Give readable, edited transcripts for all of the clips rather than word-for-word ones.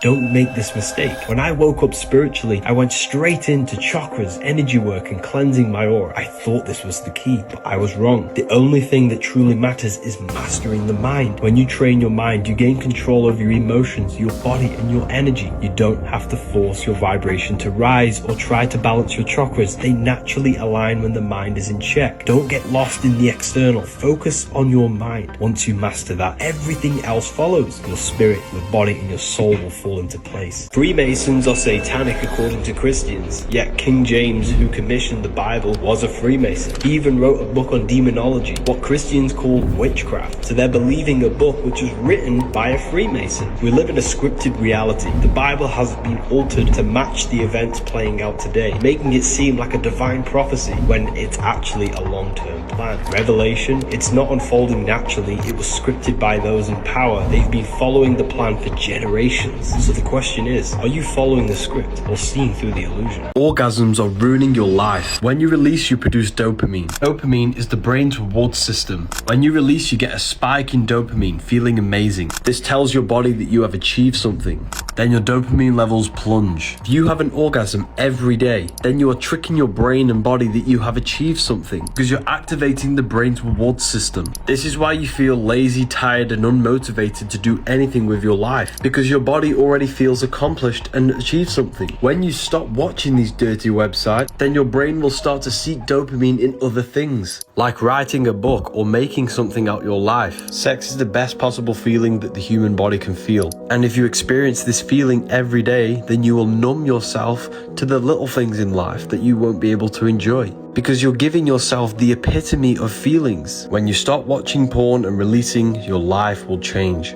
Don't make this mistake. When I woke up spiritually, I went straight into chakras, energy work, and cleansing my aura. I thought this was the key, but I was wrong. The only thing that truly matters is mastering the mind. When you train your mind, you gain control over your emotions, your body, and your energy. You don't have to force your vibration to rise or try to balance your chakras. They naturally align when the mind is in check. Don't get lost in the external. Focus on your mind. Once you master that, everything else follows. Your spirit, your body, and your soul will fall into place. Freemasons are satanic according to Christians, yet King James, who commissioned the Bible, was a Freemason. He even wrote a book on demonology, what Christians call witchcraft. So they're believing a book which was written by a Freemason. We live in a scripted reality. The Bible has been altered to match the events playing out today, making it seem like a divine prophecy when it's actually a long-term plan. Revelation, it's not unfolding naturally, it was scripted by those in power. They've been following the plan for generations. So the question is, are you following the script or seeing through the illusion? Orgasms are ruining your life. When you release, you produce dopamine. Dopamine is the brain's reward system. When you release, you get a spike in dopamine, feeling amazing. This tells your body that you have achieved something. Then your dopamine levels plunge. If you have an orgasm every day, then you are tricking your brain and body that you have achieved something, because you're activating the brain's reward system. This is why you feel lazy, tired, and unmotivated to do anything with your life, because your body already feels accomplished and achieved something. When you stop watching these dirty websites, then your brain will start to seek dopamine in other things, like writing a book or making something out your life. Sex is the best possible feeling that the human body can feel. And if you experience this feeling every day, then you will numb yourself to the little things in life that you won't be able to enjoy, because you're giving yourself the epitome of feelings. When you stop watching porn and releasing, your life will change.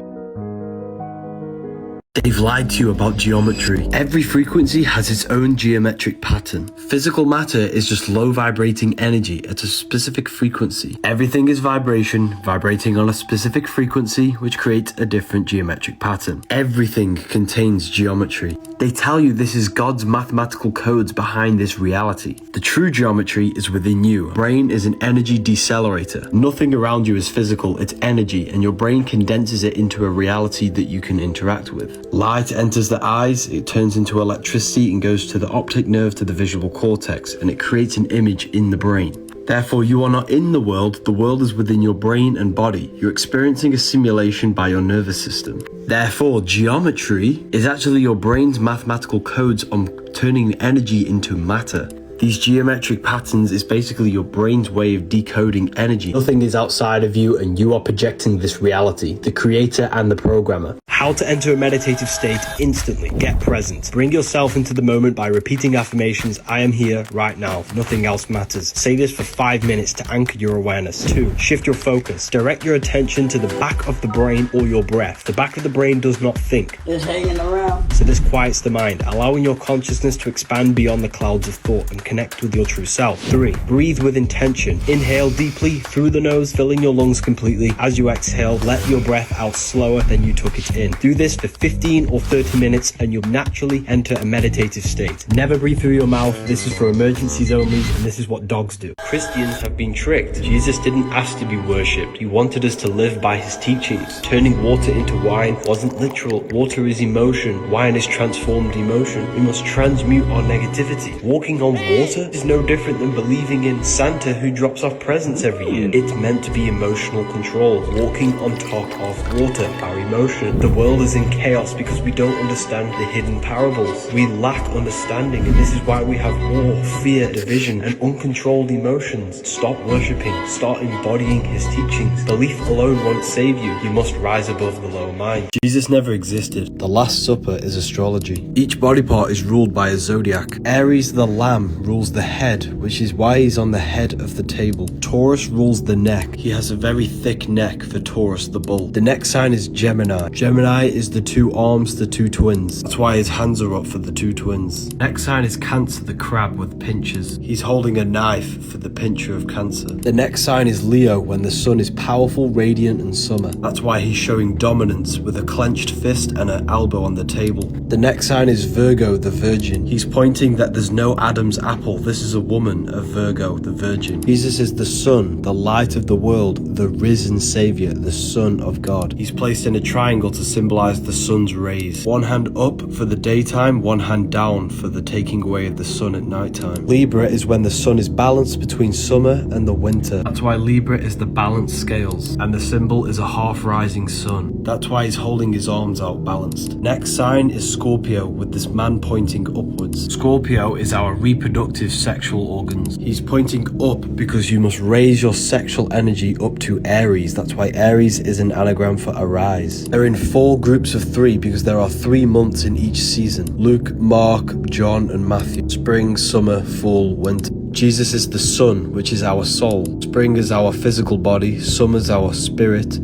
They've lied to you about geometry. Every frequency has its own geometric pattern. Physical matter is just low vibrating energy at a specific frequency. Everything is vibration, vibrating on a specific frequency, which creates a different geometric pattern. Everything contains geometry. They tell you this is God's mathematical codes behind this reality. The true geometry is within you. Brain is an energy decelerator. Nothing around you is physical, it's energy, and your brain condenses it into a reality that you can interact with. Light enters the eyes, it turns into electricity and goes to the optic nerve to the visual cortex, and it creates an image in the brain. Therefore, you are not in the world is within your brain and body. You're experiencing a simulation by your nervous system. Therefore, geometry is actually your brain's mathematical codes on turning energy into matter. These geometric patterns is basically your brain's way of decoding energy. Nothing is outside of you, and you are projecting this reality, the creator and the programmer. How to enter a meditative state instantly. Get present. Bring yourself into the moment by repeating affirmations. I am here right now. Nothing else matters. Say this for 5 minutes to anchor your awareness. 2. Shift your focus. Direct your attention to the back of the brain or your breath. The back of the brain does not think. Just hanging around. So this quiets the mind, allowing your consciousness to expand beyond the clouds of thought and connect with your true self. 3. Breathe with intention. Inhale deeply through the nose, filling your lungs completely. As you exhale, let your breath out slower than you took it in. Do this for 15 or 30 minutes and you'll naturally enter a meditative state. Never breathe through your mouth. This is for emergencies only, and this is what dogs do. Christians have been tricked. Jesus didn't ask to be worshipped. He wanted us to live by his teachings. Turning water into wine wasn't literal. Water is emotion. Wine is transformed emotion. We must transmute our negativity. Walking on water is no different than believing in Santa who drops off presents every year. It's meant to be emotional control. Walking on top of water, our emotion. The world is in chaos because we don't understand the hidden parables. We lack understanding, and this is why we have war, fear, division, and uncontrolled emotions. Stop worshipping. Start embodying his teachings. Belief alone won't save you. You must rise above the lower mind. Jesus never existed. The Last Supper is astrology. Each body part is ruled by a zodiac. Aries the lamb rules the head, which is why he's on the head of the table. Taurus rules the neck. He has a very thick neck for Taurus the bull. The next sign is Gemini. Gemini is the two arms, the two twins. That's why his hands are up for the two twins. Next sign is Cancer the crab with pinchers. He's holding a knife for the pincher of Cancer. The next sign is Leo, when the sun is powerful, radiant, and summer. That's why he's showing dominance with a clenched fist and an elbow on the table. The next sign is Virgo the virgin. He's pointing that there's no Adam's apple apple, this is a woman, a Virgo, the Virgin. Jesus is the sun, the light of the world, the risen Savior, the Son of God. He's placed in a triangle to symbolize the sun's rays. One hand up for the daytime, one hand down for the taking away of the sun at nighttime. Libra is when the sun is balanced between summer and the winter. That's why Libra is the balanced scales, and the symbol is a half rising sun. That's why he's holding his arms out balanced. Next sign is Scorpio, with this man pointing upwards. Scorpio is our reproductive sexual organs. He's pointing up because you must raise your sexual energy up to Aries. That's why Aries is an anagram for arise. They're in 4 groups of 3 because there are 3 months in each season. Luke, Mark, John and Matthew. Spring, summer, fall, winter. Jesus is the sun, which is our soul. Spring is our physical body. Summer is our spirit.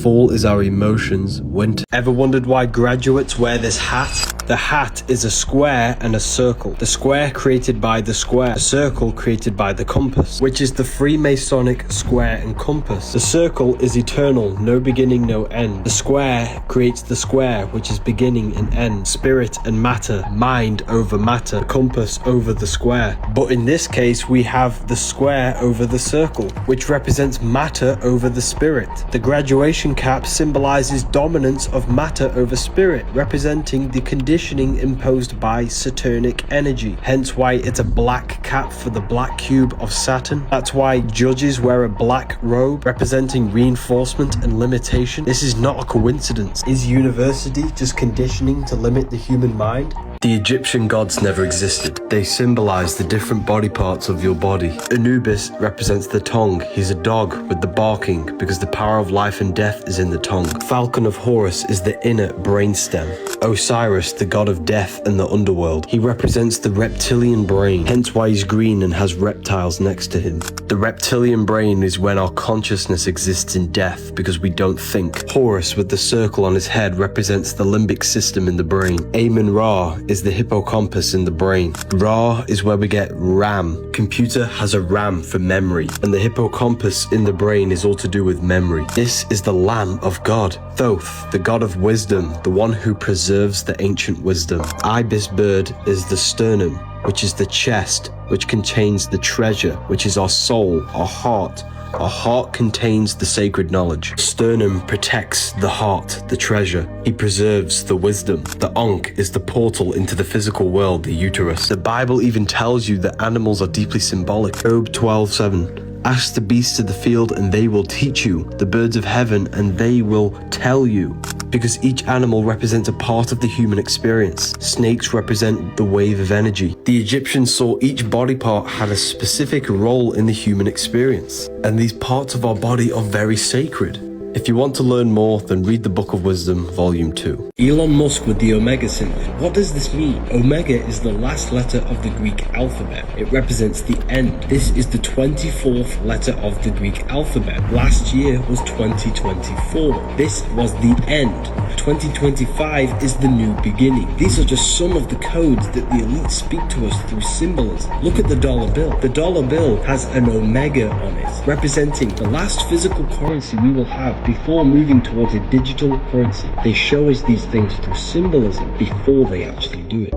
Fall is our emotions. Winter. Ever wondered why graduates wear this hat? The hat is a square and a circle. The square created by the square. The circle created by the compass, which is the Freemasonic square and compass. The circle is eternal, no beginning, no end. The square creates the square, which is beginning and end. Spirit and matter, mind over matter, the compass over the square. But in this case, we have the square over the circle, which represents matter over the spirit. The graduation cap symbolizes dominance of matter over spirit, representing the conditioning imposed by Saturnic energy. Hence why it's a black cap for the black cube of Saturn. That's why judges wear a black robe, representing reinforcement and limitation. This is not a coincidence. Is university just conditioning to limit the human mind? The Egyptian gods never existed. They symbolize the different body parts of your body. Anubis represents the tongue. He's a dog with the barking because the power of life and death is in the tongue. Falcon of Horus is the inner brainstem. Osiris, the god of death and the underworld. He represents the reptilian brain, hence why he's green and has reptiles next to him. The reptilian brain is when our consciousness exists in death because we don't think. Horus with the circle on his head represents the limbic system in the brain. Amun-Ra is the hippocampus in the brain. Ra is where we get RAM. Computer has a RAM for memory, and the hippocampus in the brain is all to do with memory. This is the Lamb of God. Thoth, the god of wisdom, the one who preserves the ancient wisdom. Ibis bird is the sternum, which is the chest, which contains the treasure, which is our soul, our heart. Our heart contains the sacred knowledge. Sternum protects the heart, the treasure. He preserves the wisdom. The Ankh is the portal into the physical world, the uterus. The Bible even tells you that animals are deeply symbolic. Job 12:7. Ask the beasts of the field and they will teach you, the birds of heaven and they will tell you. Because each animal represents a part of the human experience. Snakes represent the wave of energy. The Egyptians saw each body part had a specific role in the human experience. And these parts of our body are very sacred. If you want to learn more, then read the Book of Wisdom, Volume 2. Elon Musk with the Omega symbol. What does this mean? Omega is the last letter of the Greek alphabet. It represents the end. This is the 24th letter of the Greek alphabet. Last year was 2024. This was the end. 2025 is the new beginning. These are just some of the codes that the elite speak to us through symbolism. Look at the dollar bill. The dollar bill has an omega on it, representing the last physical currency we will have before moving towards a digital currency. They show us these things through symbolism before they actually do it.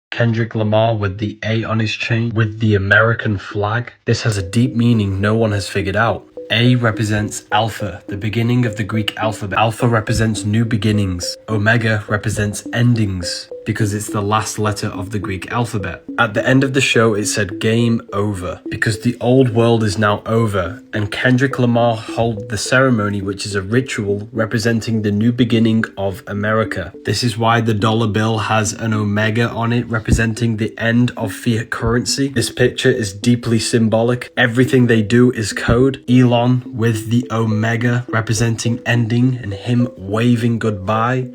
Kendrick Lamar with the A on his chain, with the American flag. This has a deep meaning no one has figured out. A represents Alpha, the beginning of the Greek alphabet. Alpha represents new beginnings. Omega represents endings, because it's the last letter of the Greek alphabet. At the end of the show, it said game over, because the old world is now over, and Kendrick Lamar held the ceremony, which is a ritual representing the new beginning of America. This is why the dollar bill has an omega on it, representing the end of fiat currency. This picture is deeply symbolic. Everything they do is code. Elon with the omega representing ending and him waving goodbye.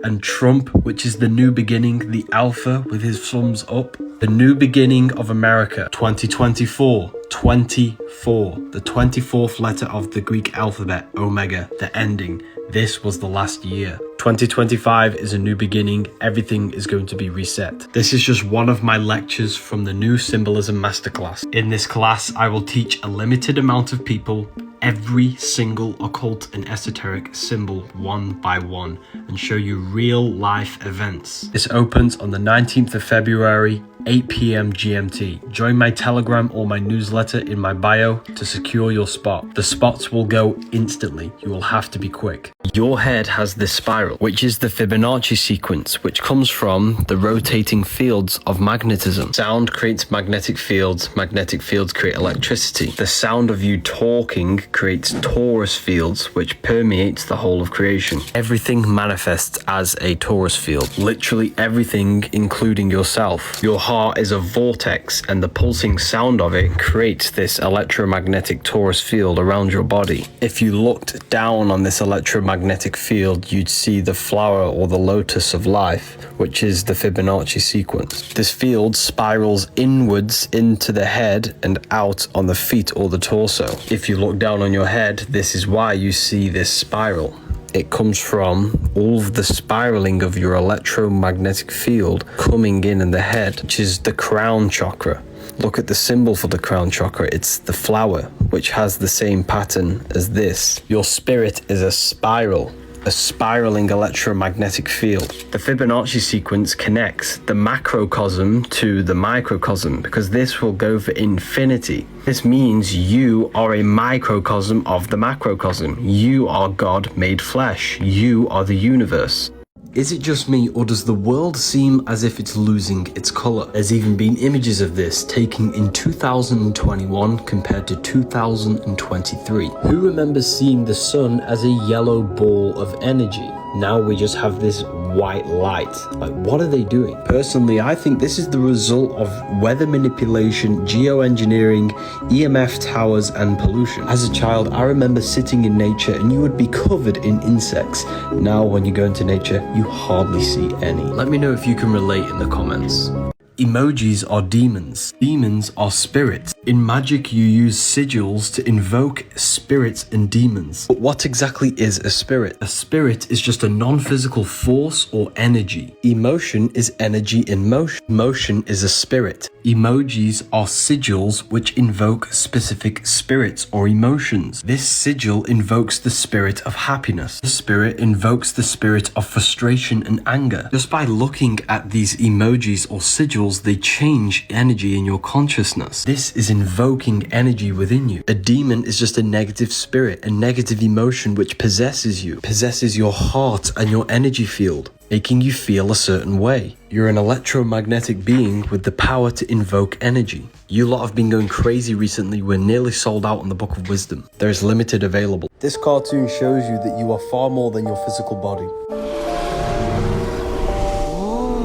And Trump, which is the new beginning, the alpha with his thumbs up. The new beginning of America, 2024, 24, the 24th letter of the Greek alphabet, omega, the ending. This was the last year. 2025 is a new beginning. Everything is going to be reset. This is just one of my lectures from the new Symbolism Masterclass. In this class, I will teach a limited amount of people every single occult and esoteric symbol one by one and show you real life events. This opens on the 19th of February, 8 p.m. GMT. Join my Telegram or my newsletter in my bio to secure your spot. The spots will go instantly. You will have to be quick. Your head has this spiral, which is the Fibonacci sequence, which comes from the rotating fields of magnetism. Sound creates magnetic fields create electricity. The sound of you talking creates torus fields, which permeates the whole of creation. Everything manifests as a torus field. Literally everything, including yourself. Your heart is a vortex, and the pulsing sound of it creates this electromagnetic torus field around your body. If you looked down on this electromagnetic field, you'd see the flower or the lotus of life, which is the Fibonacci sequence. This field spirals inwards into the head and out on the feet or the torso. If you look down on your head, this is why you see this spiral. It comes from all of the spiraling of your electromagnetic field coming in the head, which is the crown chakra. Look at the symbol for the crown chakra. It's the flower, which has the same pattern as this. Your spirit is a spiral, a spiraling electromagnetic field. The Fibonacci sequence connects the macrocosm to the microcosm because this will go for infinity. This means you are a microcosm of the macrocosm. You are God made flesh. You are the universe. Is it just me, or does the world seem as if it's losing its color? There's even been images of this taken in 2021 compared to 2023. Who remembers seeing the sun as a yellow ball of energy? Now we just have this white light. Like, what are they doing? Personally, I think this is the result of weather manipulation, geoengineering, EMF towers, and pollution. As a child, I remember sitting in nature and you would be covered in insects. Now, when you go into nature, you hardly see any. Let me know if you can relate in the comments. Emojis are demons. Demons are spirits. In magic, you use sigils to invoke spirits and demons. But what exactly is a spirit? A spirit is just a non-physical force or energy. Emotion is energy in motion. Motion is a spirit. Emojis are sigils which invoke specific spirits or emotions. This sigil invokes the spirit of happiness. This spirit invokes the spirit of frustration and anger. Just by looking at these emojis or sigils, they change energy in your consciousness. This is invoking energy within you. A demon is just a negative spirit, a negative emotion which possesses you, possesses your heart and your energy field, making you feel a certain way. You're an electromagnetic being with the power to invoke energy. You lot have been going crazy recently. We're nearly sold out on the Book of Wisdom. There's limited available. This cartoon shows you that you are far more than your physical body.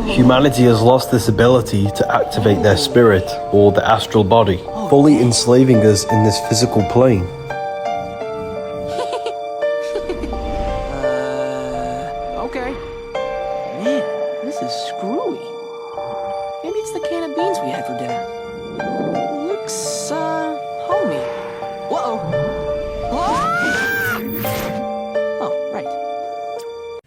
Humanity has lost this ability to activate their spirit or the astral body, fully enslaving us in this physical plane. Okay. Man, this is screwy. Maybe it's the can of beans we had for dinner. Looks, homey. Oh, right.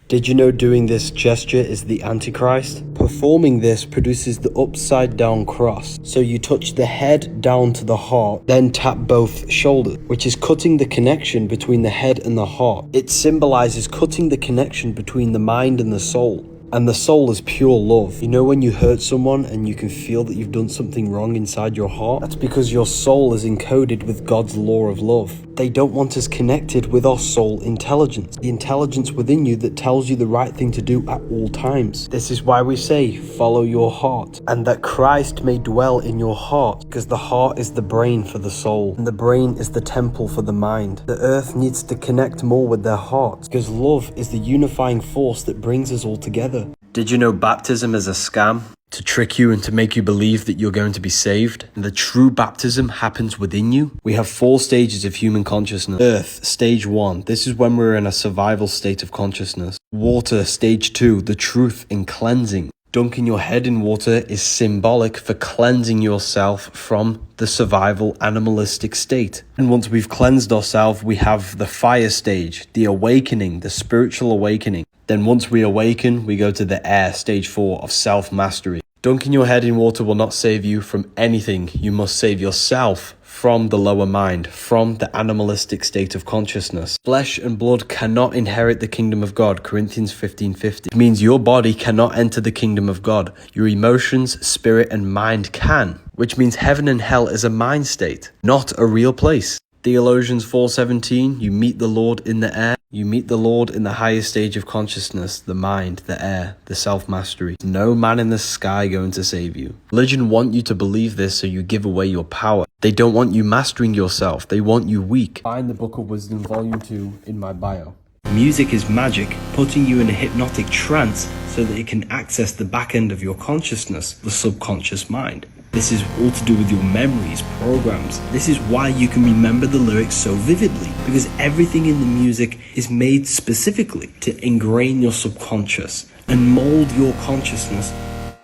Did you know doing this gesture is the Antichrist? Performing this produces the upside down cross. So you touch the head down to the heart, then tap both shoulders, which is cutting the connection between the head and the heart. It symbolizes cutting the connection between the mind and the soul. And the soul is pure love. You know when you hurt someone and you can feel that you've done something wrong inside your heart? That's because your soul is encoded with God's law of love. They don't want us connected with our soul intelligence. The intelligence within you that tells you the right thing to do at all times. This is why we say, follow your heart. And that Christ may dwell in your heart. Because the heart is the brain for the soul. And the brain is the temple for the mind. The earth needs to connect more with their hearts. Because love is the unifying force that brings us all together. Did you know baptism is a scam? To trick you and to make you believe that you're going to be saved. And the true baptism happens within you. We have 4 stages of human consciousness. Earth, stage 1. This is when we're in a survival state of consciousness. Water, stage 2. The truth in cleansing. Dunking your head in water is symbolic for cleansing yourself from the survival animalistic state. And once we've cleansed ourselves, we have the fire stage, the awakening, the spiritual awakening. Then once we awaken, we go to the air, stage 4 of self-mastery. Dunking your head in water will not save you from anything. You must save yourself from the lower mind, from the animalistic state of consciousness. Flesh and blood cannot inherit the kingdom of God, Corinthians 15:50. It means your body cannot enter the kingdom of God. Your emotions, spirit, and mind can, which means heaven and hell is a mind state, not a real place. Theologians 4:17, you meet the Lord in the air. You meet the Lord in the highest stage of consciousness, the mind, the air, the self-mastery. No man in the sky going to save you. Religion want you to believe this so you give away your power. They don't want you mastering yourself. They want you weak. Find the Book of Wisdom, Volume 2, in my bio. Music is magic, putting you in a hypnotic trance so that it can access the back end of your consciousness, the subconscious mind. This is all to do with your memories, programs. This is why you can remember the lyrics so vividly, because everything in the music is made specifically to ingrain your subconscious and mold your consciousness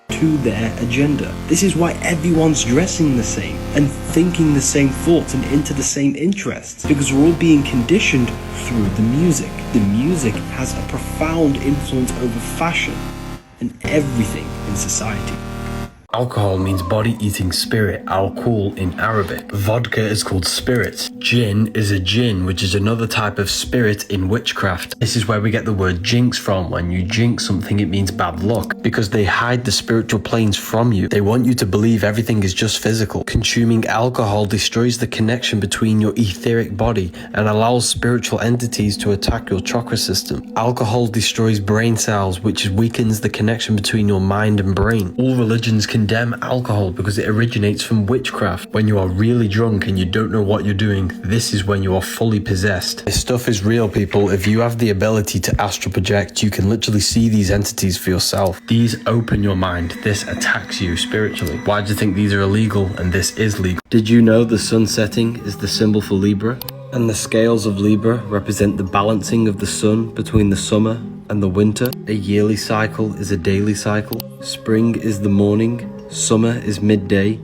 to their agenda. This is why everyone's dressing the same and thinking the same thoughts and into the same interests, because we're all being conditioned through the music. The music has a profound influence over fashion and everything in society. Alcohol means body-eating spirit, alcohol in Arabic. Vodka is called spirit. Jinn is a jinn, which is another type of spirit in witchcraft. This is where we get the word jinx from. When you jinx something, it means bad luck, because they hide the spiritual planes from you. They want you to believe everything is just physical. Consuming alcohol destroys the connection between your etheric body and allows spiritual entities to attack your chakra system. Alcohol destroys brain cells, which weakens the connection between your mind and brain. All religions condemn alcohol because it originates from witchcraft. When you are really drunk and you don't know what you're doing, this is when you are fully possessed. This stuff is real, people. If you have the ability to astral project, you can literally see these entities for yourself. These open your mind. This attacks you spiritually. Why do you think these are illegal and this is legal? Did you know the sun setting is the symbol for Libra? And the scales of Libra represent the balancing of the sun between the summer and the winter. A yearly cycle is a daily cycle. Spring is the morning, summer is midday,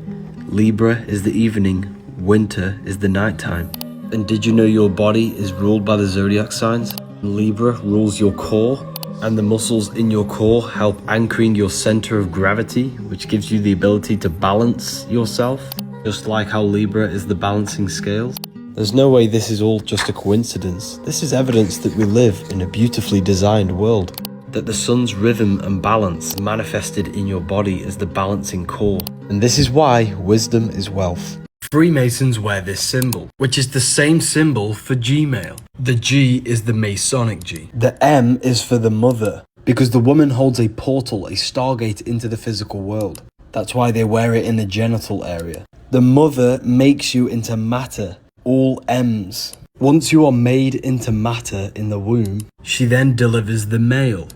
Libra is the evening, winter is the nighttime. And did you know your body is ruled by the zodiac signs? Libra rules your core, and the muscles in your core help anchoring your center of gravity, which gives you the ability to balance yourself, just like how Libra is the balancing scales. There's no way this is all just a coincidence. This is evidence that we live in a beautifully designed world. That the sun's rhythm and balance manifested in your body as the balancing core. And this is why wisdom is wealth. Freemasons wear this symbol, which is the same symbol for Gmail. The G is the Masonic G. The M is for the mother, because the woman holds a portal, a stargate into the physical world. That's why they wear it in the genital area. The mother makes you into matter. All M's. Once you are made into matter in the womb, she then delivers the male.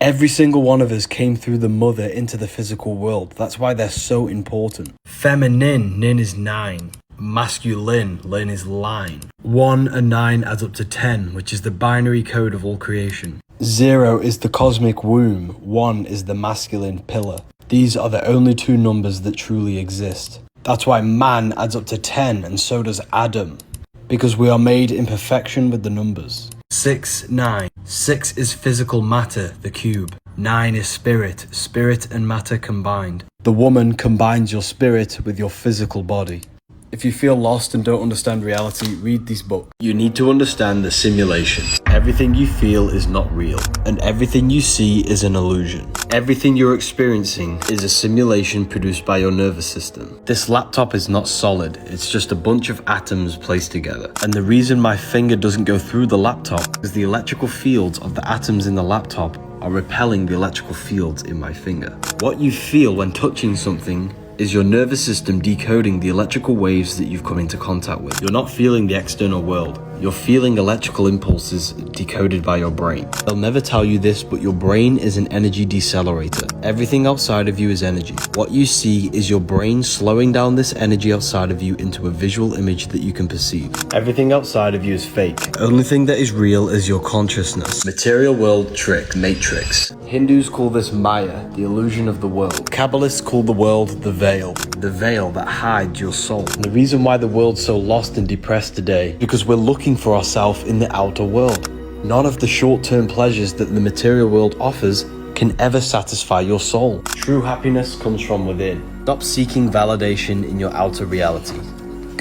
Every single one of us came through the mother into the physical world. That's why they're so important. Feminine, nin is 9. Masculine, lin is line. 1 and 9 adds up to 10, which is the binary code of all creation. 0 is the cosmic womb. 1 is the masculine pillar. These are the only two numbers that truly exist. That's why man adds up to 10, and so does Adam, because we are made in perfection with the numbers. 6, 9. 6 is physical matter, the cube. 9 is spirit, spirit and matter combined. The woman combines your spirit with your physical body. If you feel lost and don't understand reality, read these books. You need to understand the simulation. Everything you feel is not real, and everything you see is an illusion. Everything you're experiencing is a simulation produced by your nervous system. This laptop is not solid, it's just a bunch of atoms placed together. And the reason my finger doesn't go through the laptop is the electrical fields of the atoms in the laptop are repelling the electrical fields in my finger. What you feel when touching something is your nervous system decoding the electrical waves that you've come into contact with. You're not feeling the external world. You're feeling electrical impulses decoded by your brain. They'll never tell you this, but your brain is an energy decelerator. Everything outside of you is energy. What you see is your brain slowing down this energy outside of you into a visual image that you can perceive. Everything outside of you is fake. The only thing that is real is your consciousness. Material world trick, matrix. Hindus call this Maya, the illusion of the world. Kabbalists call the world the veil that hides your soul. And the reason why the world's so lost and depressed today, because we're looking for ourselves in the outer world. None of the short-term pleasures that the material world offers can ever satisfy your soul. True happiness comes from within. Stop seeking validation in your outer reality.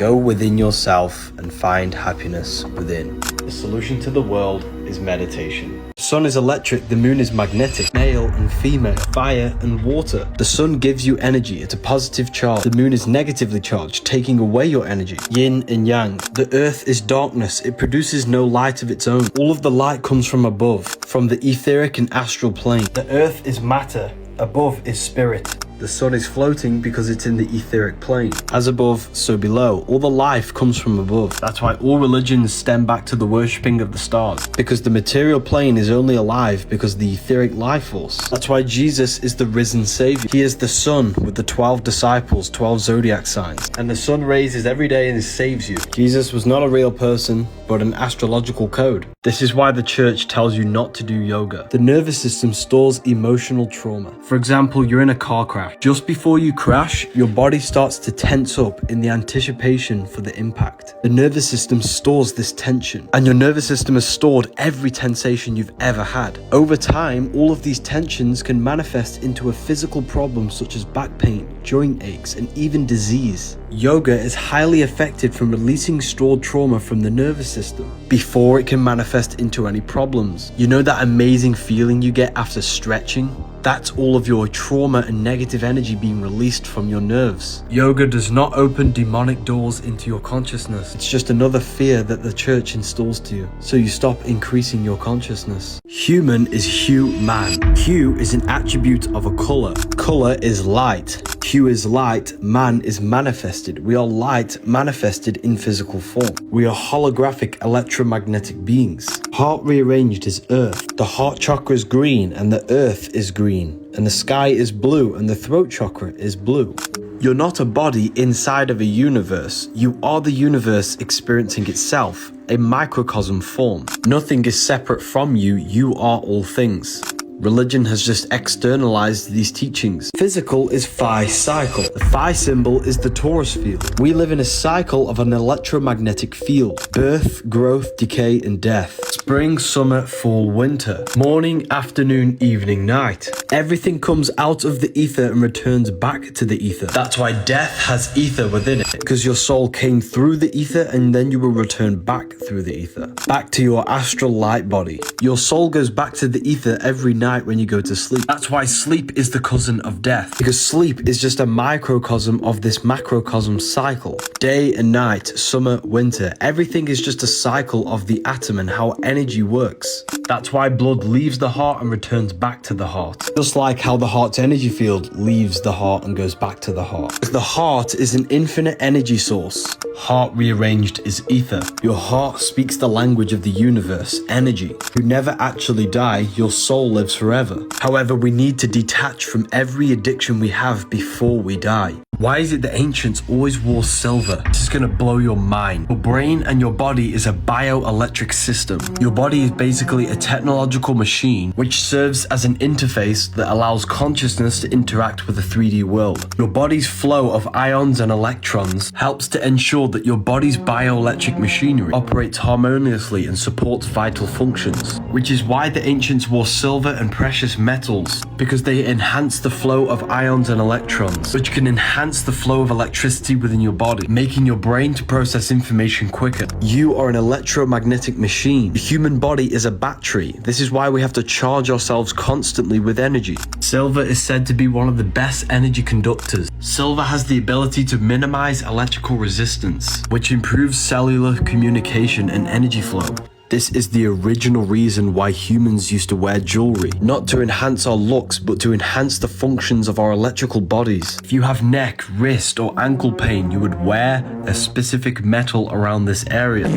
Go within yourself and find happiness within. The solution to the world is meditation. The sun is electric, the moon is magnetic, male and female, fire and water. The sun gives you energy, it's a positive charge. The moon is negatively charged, taking away your energy. Yin and yang. The earth is darkness, it produces no light of its own. All of the light comes from above, from the etheric and astral plane. The earth is matter, above is spirit. The sun is floating because it's in the etheric plane. As above, so below. All the life comes from above. That's why all religions stem back to the worshipping of the stars. Because the material plane is only alive because of the etheric life force. That's why Jesus is the risen savior. He is the sun with the 12 disciples, 12 Zodiac signs. And the sun raises every day and saves you. Jesus was not a real person, but an astrological code. This is why the church tells you not to do yoga. The nervous system stores emotional trauma. For example, you're in a car crash. Just before you crash, your body starts to tense up in the anticipation for the impact. The nervous system stores this tension, and your nervous system has stored every tensation you've ever had. Over time, all of these tensions can manifest into a physical problem such as back pain, joint aches, and even disease. Yoga is highly effective from releasing stored trauma from the nervous system before it can manifest into any problems. You know that amazing feeling you get after stretching? That's all of your trauma and negative energy being released from your nerves. Yoga does not open demonic doors into your consciousness. It's just another fear that the church installs to you, so you stop increasing your consciousness. Human is hue-man. Hue is an attribute of a color. Color is light. Hue is light, man is manifested. We are light manifested in physical form. We are holographic electromagnetic beings. Heart rearranged is earth. The heart chakra is green and the earth is green. And the sky is blue and the throat chakra is blue. You're not a body inside of a universe. You are the universe experiencing itself, a microcosm form. Nothing is separate from you. You are all things. Religion has just externalized these teachings. Physical is Phi cycle. The Phi symbol is the Taurus field. We live in a cycle of an electromagnetic field. Birth, growth, decay, and death. Spring, summer, fall, winter. Morning, afternoon, evening, night. Everything comes out of the ether and returns back to the ether. That's why death has ether within it. Because your soul came through the ether and then you will return back through the ether. Back to your astral light body. Your soul goes back to the ether every night when you go to sleep. That's why sleep is the cousin of death, because sleep is just a microcosm of this macrocosm cycle. Day and night, summer, winter, everything is just a cycle of the atom and how energy works. That's why blood leaves the heart and returns back to the heart. Just like how the heart's energy field leaves the heart and goes back to the heart. Because the heart is an infinite energy source. Heart rearranged is ether. Your heart speaks the language of the universe, energy. You never actually die, your soul lives forever. However, we need to detach from every addiction we have before we die. Why is it the ancients always wore silver? This is gonna blow your mind. Your brain and your body is a bioelectric system. Your body is basically a technological machine which serves as an interface that allows consciousness to interact with the 3D world. Your body's flow of ions and electrons helps to ensure that your body's bioelectric machinery operates harmoniously and supports vital functions. Which is why the ancients wore silver and precious metals, because they enhance the flow of ions and electrons, which can enhance the flow of electricity within your body, making your brain to process information quicker. You are an electromagnetic machine. The human body is a battery. This is why we have to charge ourselves constantly with energy. Silver is said to be one of the best energy conductors. Silver has the ability to minimize electrical resistance, which improves cellular communication and energy flow. This is the original reason why humans used to wear jewelry. Not to enhance our looks, but to enhance the functions of our electrical bodies. If you have neck, wrist, or ankle pain, you would wear a specific metal around this area.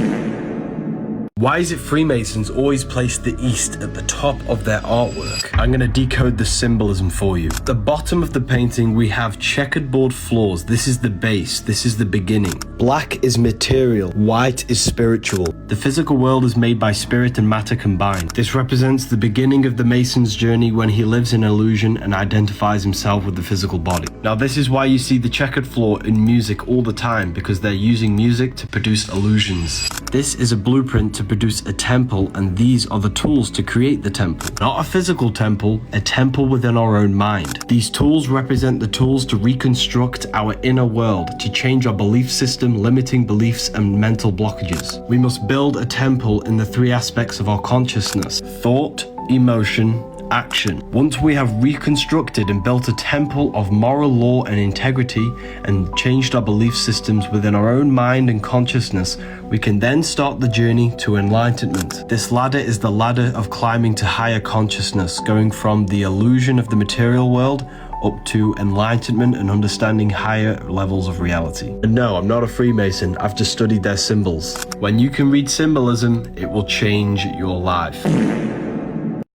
Why is it Freemasons always place the East at the top of their artwork? I'm going to decode the symbolism for you. At the bottom of the painting, we have checkered board floors. This is the base. This is the beginning. Black is material. White is spiritual. The physical world is made by spirit and matter combined. This represents the beginning of the Mason's journey when he lives in illusion and identifies himself with the physical body. Now, this is why you see the checkered floor in music all the time, because they're using music to produce illusions. This is a blueprint to to produce a temple, and these are the tools to create the temple. Not a physical temple, a temple within our own mind. These tools represent the tools to reconstruct our inner world, to change our belief system, limiting beliefs and mental blockages. We must build a temple in the three aspects of our consciousness: thought, emotion, action. Once we have reconstructed and built a temple of moral law and integrity and changed our belief systems within our own mind and consciousness, we can then start the journey to enlightenment. This ladder is the ladder of climbing to higher consciousness, going from the illusion of the material world up to enlightenment and understanding higher levels of reality. And no, I'm not a Freemason, I've just studied their symbols. When you can read symbolism, it will change your life.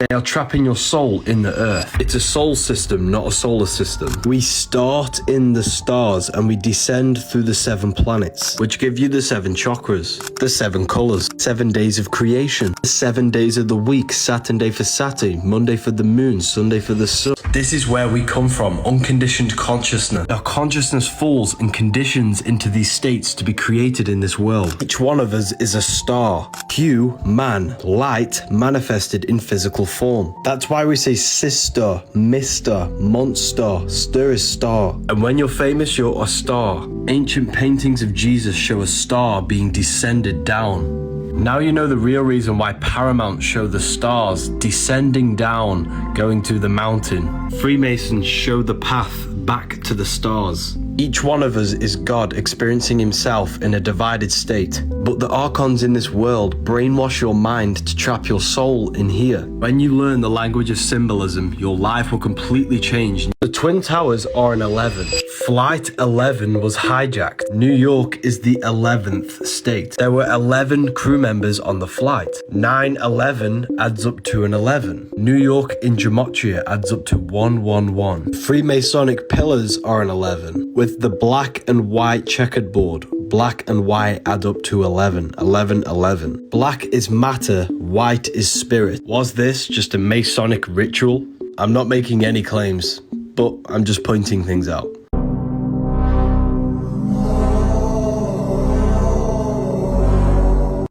They are trapping your soul in the earth. It's a soul system, not a solar system. We start in the stars and we descend through the 7 planets, which give you the 7 chakras, the 7 colors, 7 days of creation, the 7 days of the week, Saturday for Saturn, Monday for the moon, Sunday for the sun. This is where we come from, unconditioned consciousness. Our consciousness falls and conditions into these states to be created in this world. Each one of us is a star. Q, man, light manifested in physical form. That's why we say sister, mister, monster, stir is star. And when you're famous, you're a star. Ancient paintings of Jesus show a star being descended down. Now you know the real reason why Paramount show the stars descending down, going to the mountain. Freemasons show the path back to the stars. Each one of us is God experiencing himself in a divided state. But the archons in this world brainwash your mind to trap your soul in here. When you learn the language of symbolism, your life will completely change. The Twin Towers are an 11. Flight 11 was hijacked. New York is the 11th state. There were 11 crew members on the flight. 9/11 adds up to an 11. New York in gematria adds up to 111. Freemasonic pillars are an 11. With the black and white checkered board, black and white add up to 11. 11, 11. Black is matter, white is spirit. Was this just a Masonic ritual? I'm not making any claims, but I'm just pointing things out.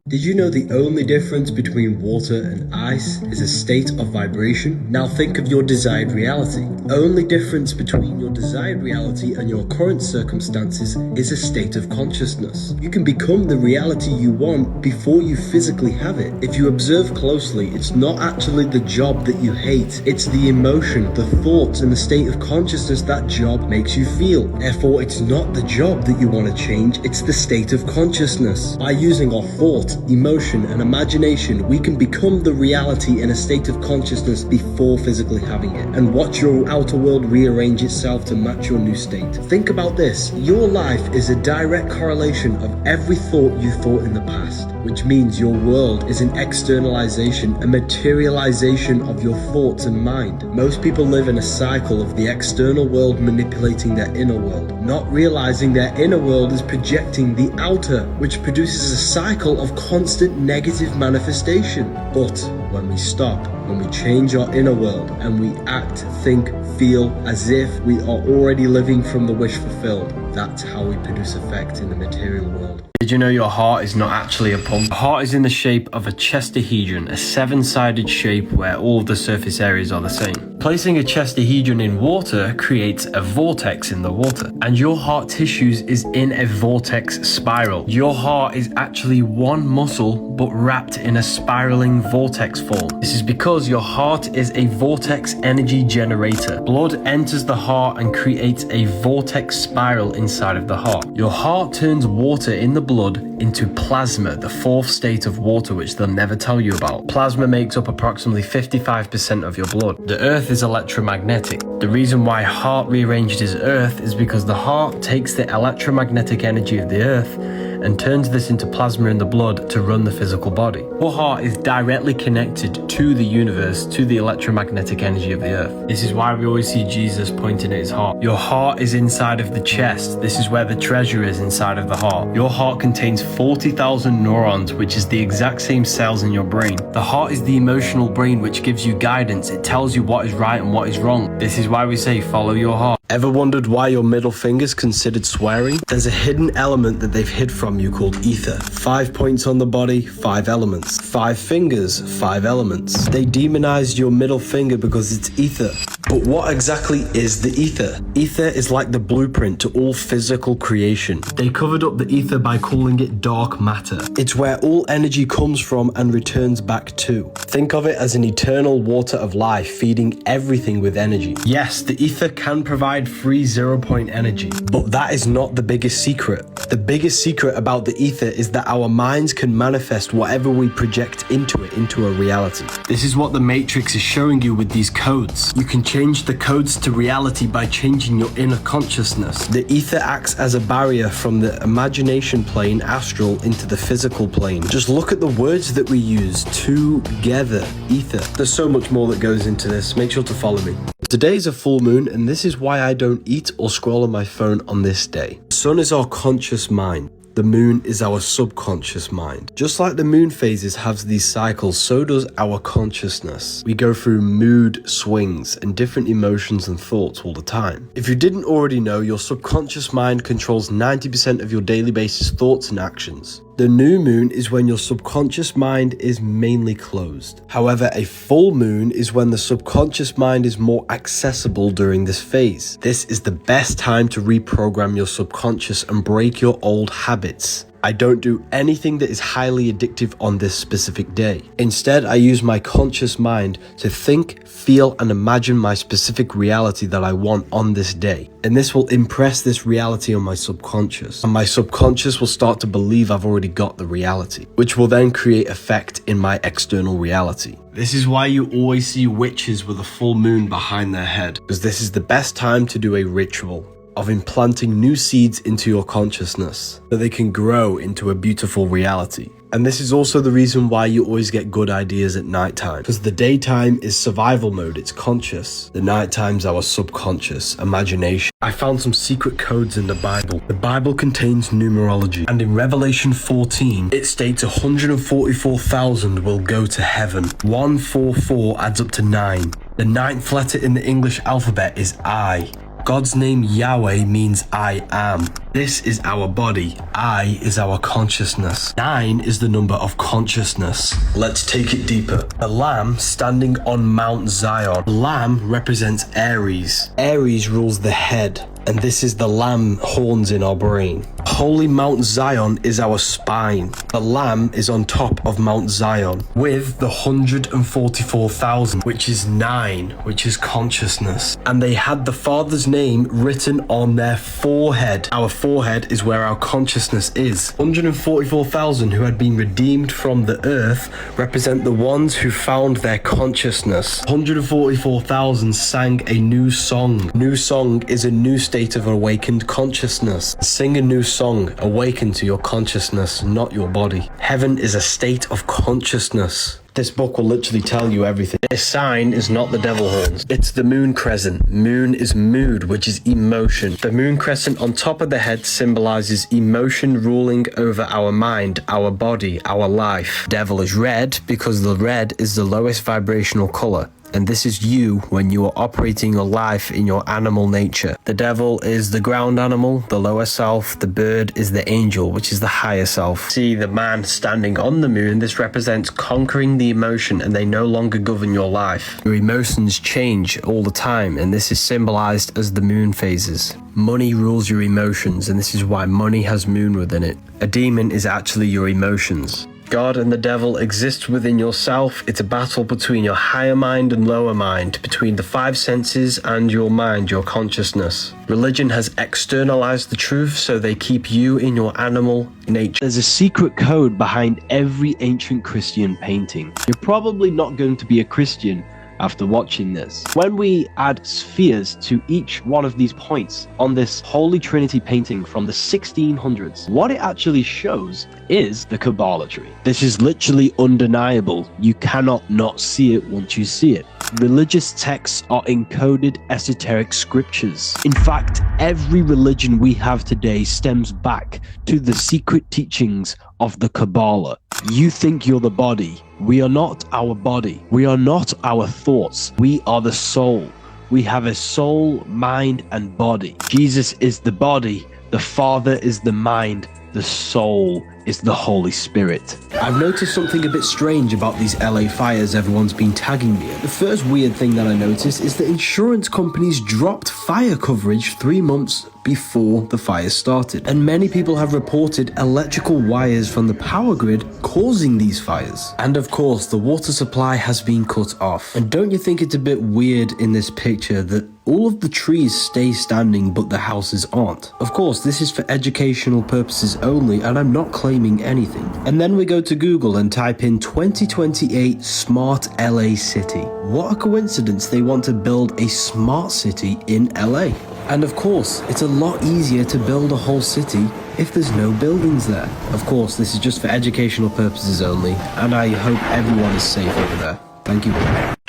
Did you know the only difference between water and ice is a state of vibration? Now think of your desired reality. The only difference between your desired reality and your current circumstances is a state of consciousness. You can become the reality you want before you physically have it. If you observe closely, it's not actually the job that you hate. It's the emotion, the thoughts, and the state of consciousness that job makes you feel. Therefore, it's not the job that you want to change, it's the state of consciousness. By using our thought, emotion, and imagination, we can become the reality in a state of consciousness before physically having it, and watch your outer world rearrange itself to match your new state. Think about this. Your life is a direct correlation of every thought you thought in the past, which means your world is an externalization, a materialization of your thoughts and mind. Most people live in a cycle of the external world manipulating their inner world, not realizing their inner world is projecting the outer, which produces a cycle of constant negative manifestation. But when we stop, when we change our inner world and we act, think, feel as if we are already living from the wish fulfilled, that's how we produce effect in the material world. Did you know your heart is not actually a pump? The heart is in the shape of a chestahedron, a 7-sided shape where all of the surface areas are the same. Placing a chestahedron in water creates a vortex in the water, and your heart tissues is in a vortex spiral. Your heart is actually one muscle but wrapped in a spiraling vortex form. This is because your heart is a vortex energy generator. Blood enters the heart and creates a vortex spiral inside of the heart. Your heart turns water in the blood into plasma, the 4th state of water, which they'll never tell you about. Plasma makes up approximately 55% of your blood. The earth is electromagnetic. The reason why heart rearranged is earth is because the heart takes the electromagnetic energy of the earth and turns this into plasma in the blood to run the physical body. Your heart is directly connected to the universe, to the electromagnetic energy of the earth. This is why we always see Jesus pointing at his heart. Your heart is inside of the chest. This is where the treasure is, inside of the heart. Your heart contains 40,000 neurons, which is the exact same cells in your brain. The heart is the emotional brain which gives you guidance. It tells you what is right and what is wrong. This is why we say follow your heart. Ever wondered why your middle finger's considered swearing? There's a hidden element that they've hid from you called ether. 5 points on the body, 5 elements. 5 fingers, 5 elements. They demonized your middle finger because it's ether. But what exactly is the ether? Ether is like the blueprint to all physical creation. They covered up the ether by calling it dark matter. It's where all energy comes from and returns back to. Think of it as an eternal water of life feeding everything with energy. Yes, the ether can provide free 0-point energy, but that is not the biggest secret. The biggest secret about the ether is that our minds can manifest whatever we project into it into a reality. This is what the Matrix is showing you with these codes. You can change the codes to reality by changing your inner consciousness. The ether acts as a barrier from the imagination plane, astral, into the physical plane. Just look at the words that we use. Together. Ether. There's so much more that goes into this. Make sure to follow me. Today is a full moon, and this is why I don't eat or scroll on my phone on this day. The sun is our conscious mind. The moon is our subconscious mind. Just like the moon phases have these cycles, so does our consciousness. We go through mood swings and different emotions and thoughts all the time. If you didn't already know, your subconscious mind controls 90% of your daily basis thoughts and actions. The new moon is when your subconscious mind is mainly closed. However, a full moon is when the subconscious mind is more accessible during this phase. This is the best time to reprogram your subconscious and break your old habits. I don't do anything that is highly addictive on this specific day. Instead, I use my conscious mind to think, feel, and imagine my specific reality that I want on this day. And this will impress this reality on my subconscious. And my subconscious will start to believe I've already got the reality, which will then create effect in my external reality. This is why you always see witches with a full moon behind their head, because this is the best time to do a ritual of implanting new seeds into your consciousness so they can grow into a beautiful reality. And this is also the reason why you always get good ideas at nighttime, because the daytime is survival mode, it's conscious. The nighttime's our subconscious, imagination. I found some secret codes in the Bible. The Bible contains numerology, and in Revelation 14, it states 144,000 will go to heaven. 144 adds up to 9. The 9th letter in the English alphabet is I. God's name Yahweh means I am. This is our body. I is our consciousness. 9 is the number of consciousness. Let's take it deeper. The lamb standing on Mount Zion. The lamb represents Aries. Aries rules the head, and this is the lamb horns in our brain. Holy Mount Zion is our spine. The lamb is on top of Mount Zion with the 144,000, which is 9, which is consciousness. And they had the Father's name written on their forehead. Our forehead is where our consciousness is. 144,000 who had been redeemed from the earth represent the ones who found their consciousness. 144,000 sang a new song. New song is a new state of awakened consciousness. Sing a new song. Awaken to your consciousness, not your body. Heaven is a state of consciousness. This book will literally tell you everything. This sign is not the devil horns. It's the moon crescent. Moon is mood, which is emotion. The moon crescent on top of the head symbolizes emotion ruling over our mind, our body, our life. Devil is red because the red is the lowest vibrational color. And this is you when you are operating your life in your animal nature. The devil is the ground animal, the lower self. The bird is the angel, which is the higher self. See the man standing on the moon. This represents conquering the emotion, and they no longer govern your life. Your emotions change all the time, and this is symbolized as the moon phases. Money rules your emotions, and this is why money has moon within it. A demon is actually your emotions. God and the devil exist within yourself. It's a battle between your higher mind and lower mind, between the 5 senses and your mind, your consciousness. Religion has externalized the truth, so they keep you in your animal nature. There's a secret code behind every ancient Christian painting. You're probably not going to be a Christian after watching this. When we add spheres to each one of these points on this Holy Trinity painting from the 1600s, what it actually shows is the Kabbalah tree. This is literally undeniable. You cannot not see it once you see it. Religious texts are encoded esoteric scriptures. In fact, every religion we have today stems back to the secret teachings of the Kabbalah. You think you're the body. We are not our body. We are not our thoughts. We are the soul. We have a soul, mind, and body. Jesus is the body, the Father is the mind, the soul is the Holy Spirit. I've noticed something a bit strange about these LA fires everyone's been tagging me in. The first weird thing that I noticed is that insurance companies dropped fire coverage 3 months before the fire started. And many people have reported electrical wires from the power grid causing these fires. And of course, the water supply has been cut off. And don't you think it's a bit weird in this picture that all of the trees stay standing but the houses aren't? Of course, this is for educational purposes only, and I'm not claiming anything. And then we go to Google and type in 2028 Smart LA City. What a coincidence they want to build a smart city in LA. And of course, it's a lot easier to build a whole city if there's no buildings there. Of course, this is just for educational purposes only, and I hope everyone is safe over there. Thank you.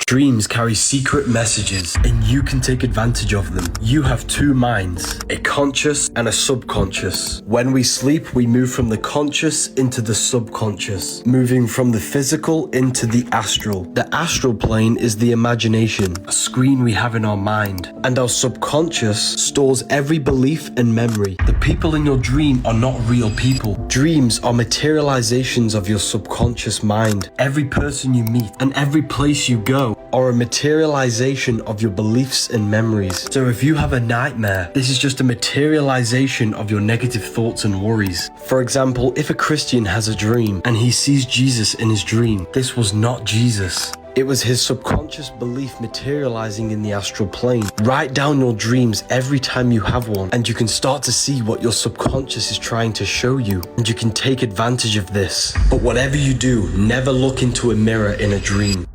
Dreams carry secret messages, and you can take advantage of them. You have two minds, a conscious and a subconscious. When we sleep, we move from the conscious into the subconscious, moving from the physical into the astral. The astral plane is the imagination, a screen we have in our mind, and our subconscious stores every belief and memory. The people in your dream are not real people. Dreams are materializations of your subconscious mind. Every person you meet and every place you go are a materialization of your beliefs and memories. So if you have a nightmare, this is just a materialization of your negative thoughts and worries. For example, if a Christian has a dream and he sees Jesus in his dream, this was not Jesus. It was his subconscious belief materializing in the astral plane. Write down your dreams every time you have one, and you can start to see what your subconscious is trying to show you, and you can take advantage of this. But whatever you do, never look into a mirror in a dream.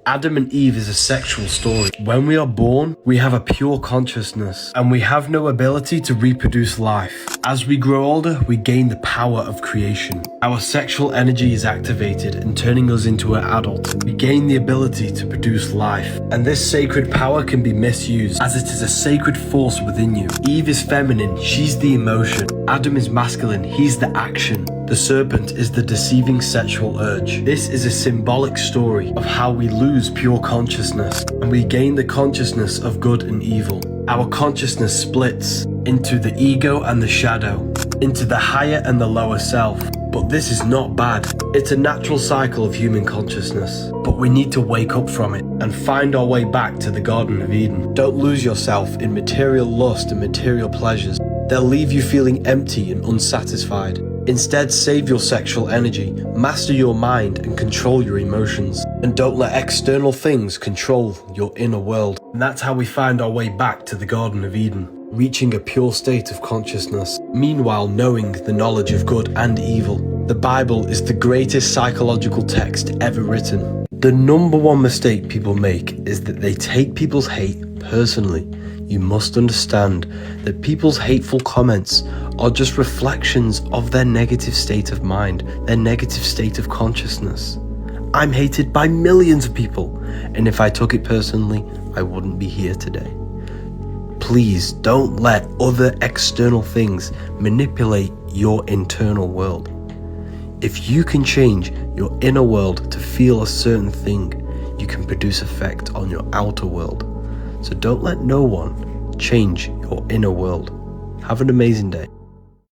Adam and Eve is a sexual story. When we are born, we have a pure consciousness, and we have no ability to reproduce life. As we grow older, we gain the power of creation. Our sexual energy is activated and turning us into an adult. We gain the ability to produce life, and this sacred power can be misused, as it is a sacred force within you. Eve is feminine, she's the emotion. Adam is masculine, he's the action. The serpent is the deceiving sexual urge. This is a symbolic story of how we lose pure consciousness and we gain the consciousness of good and evil. Our consciousness splits into the ego and the shadow, into the higher and the lower self. But this is not bad. It's a natural cycle of human consciousness. But we need to wake up from it and find our way back to the Garden of Eden. Don't lose yourself in material lust and material pleasures. They'll leave you feeling empty and unsatisfied. Instead, save your sexual energy, master your mind, and control your emotions. And don't let external things control your inner world. And that's how we find our way back to the Garden of Eden, reaching a pure state of consciousness, meanwhile knowing the knowledge of good and evil. The Bible is the greatest psychological text ever written. The number one mistake people make is that they take people's hate personally. You must understand that people's hateful comments are just reflections of their negative state of mind, their negative state of consciousness. I'm hated by millions of people, and if I took it personally, I wouldn't be here today. Please don't let other external things manipulate your internal world. If you can change your inner world to feel a certain thing, you can produce effect on your outer world. So don't let no one change your inner world. Have an amazing day.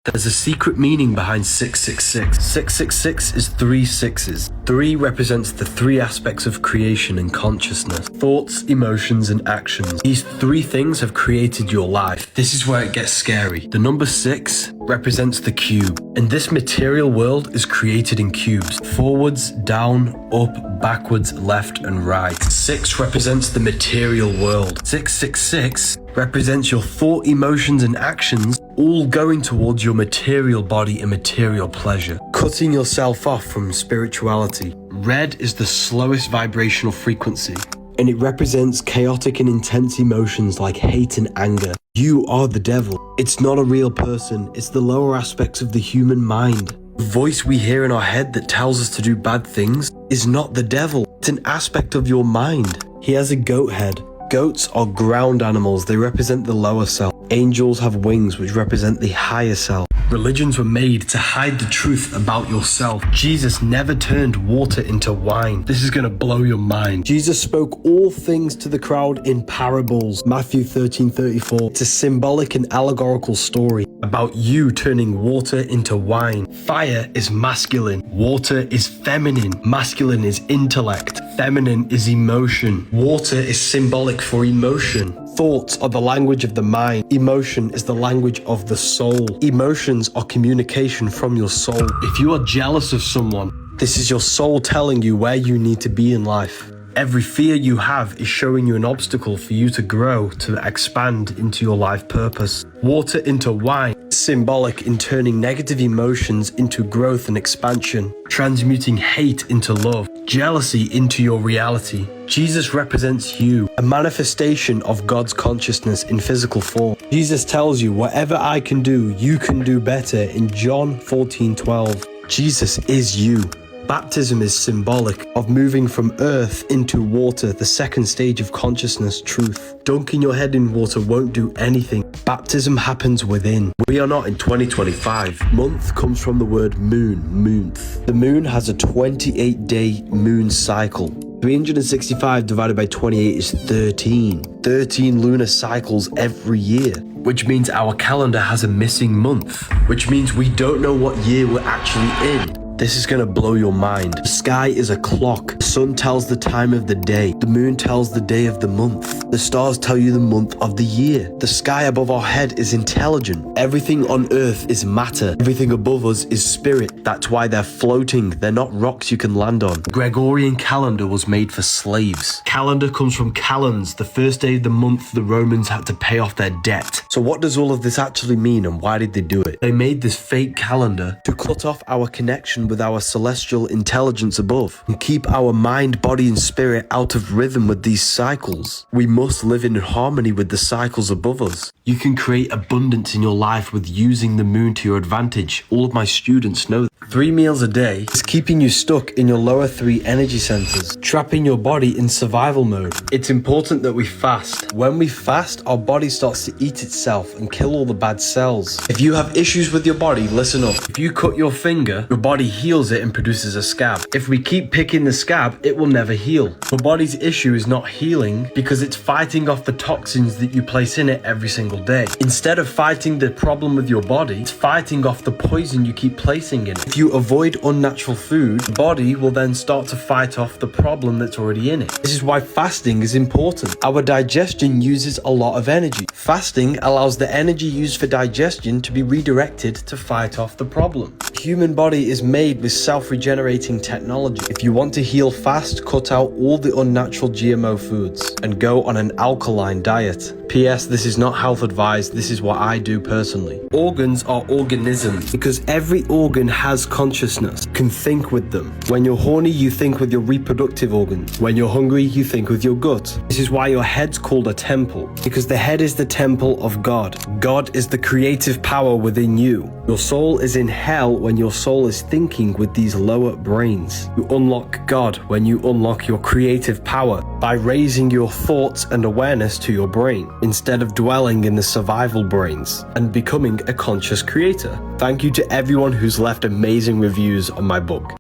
There's a secret meaning behind 666. 666 is 3 sixes. 3 represents the 3 aspects of creation and consciousness: thoughts, emotions, and actions. These 3 things have created your life. This is where it gets scary. The number 6 represents the cube, and this material world is created in cubes: forwards, down, up, backwards, left, and right. 6 represents the material world. 666 represents your thought, emotions, and actions all going towards your material body and material pleasure, cutting yourself off from spirituality. Red is the slowest vibrational frequency, and it represents chaotic and intense emotions like hate and anger. You are the devil. It's not a real person, it's the lower aspects of the human mind. The voice we hear in our head that tells us to do bad things is not the devil, it's an aspect of your mind. He has a goat head. Goats are ground animals, they represent the lower self. Angels have wings, which represent the higher self. Religions were made to hide the truth about yourself. Jesus never turned water into wine. This is gonna blow your mind. Jesus spoke all things to the crowd in parables. Matthew 13:34. It's a symbolic and allegorical story about you turning water into wine. Fire is masculine. Water is feminine. Masculine is intellect. Feminine is emotion. Water is symbolic for emotion. Thoughts are the language of the mind. Emotion is the language of the soul. Emotions are communication from your soul. If you are jealous of someone, this is your soul telling you where you need to be in life. Every fear you have is showing you an obstacle for you to grow, to expand into your life purpose. Water into wine, symbolic in turning negative emotions into growth and expansion, transmuting hate into love, jealousy into your reality. Jesus represents you, a manifestation of God's consciousness in physical form. Jesus tells you, whatever I can do, you can do better in John 14:12. Jesus is you. Baptism is symbolic of moving from earth into water, the second stage of consciousness, truth. Dunking your head in water won't do anything. Baptism happens within. We are not in 2025. Month comes from the word moon, moonth. The moon has a 28-day moon cycle. 365 divided by 28 is 13. 13 lunar cycles every year, which means our calendar has a missing month, which means we don't know what year we're actually in. This is gonna blow your mind. The sky is a clock. The sun tells the time of the day. The moon tells the day of the month. The stars tell you the month of the year. The sky above our head is intelligent. Everything on earth is matter. Everything above us is spirit. That's why they're floating. They're not rocks you can land on. The Gregorian calendar was made for slaves. Calendar comes from calends, the first day of the month the Romans had to pay off their debt. So what does all of this actually mean, and why did they do it? They made this fake calendar to cut off our connection with our celestial intelligence above and keep our mind, body and spirit out of rhythm with these cycles. We must live in harmony with the cycles above us. You can create abundance in your life with using the moon to your advantage. All of my students know that. 3 meals a day is keeping you stuck in your lower 3 energy centers, trapping your body in survival mode. It's important that we fast. When we fast, our body starts to eat itself and kill all the bad cells. If you have issues with your body, listen up. If you cut your finger, your body heals it and produces a scab. If we keep picking the scab, it will never heal. Your body's issue is not healing because it's fighting off the toxins that you place in it every single day. Instead of fighting the problem with your body, it's fighting off the poison you keep placing in it. If you avoid unnatural food, the body will then start to fight off the problem that's already in it. This is why fasting is important. Our digestion uses a lot of energy. Fasting allows the energy used for digestion to be redirected to fight off the problem. The human body is made with self-regenerating technology. If you want to heal fast, cut out all the unnatural GMO foods and go on an alkaline diet. P.S. This is not health advice, this is what I do personally. Organs are organisms because every organ has consciousness, can think with them. When you're horny, you think with your reproductive organs. When you're hungry, you think with your gut. This is why your head's called a temple, because the head is the temple of God. God is the creative power within you. Your soul is in hell when your soul is thinking with these lower brains. You unlock God when you unlock your creative power by raising your thoughts and awareness to your brain, instead of dwelling in the survival brains and becoming a conscious creator. Thank you to everyone who's left amazing reviews on my book.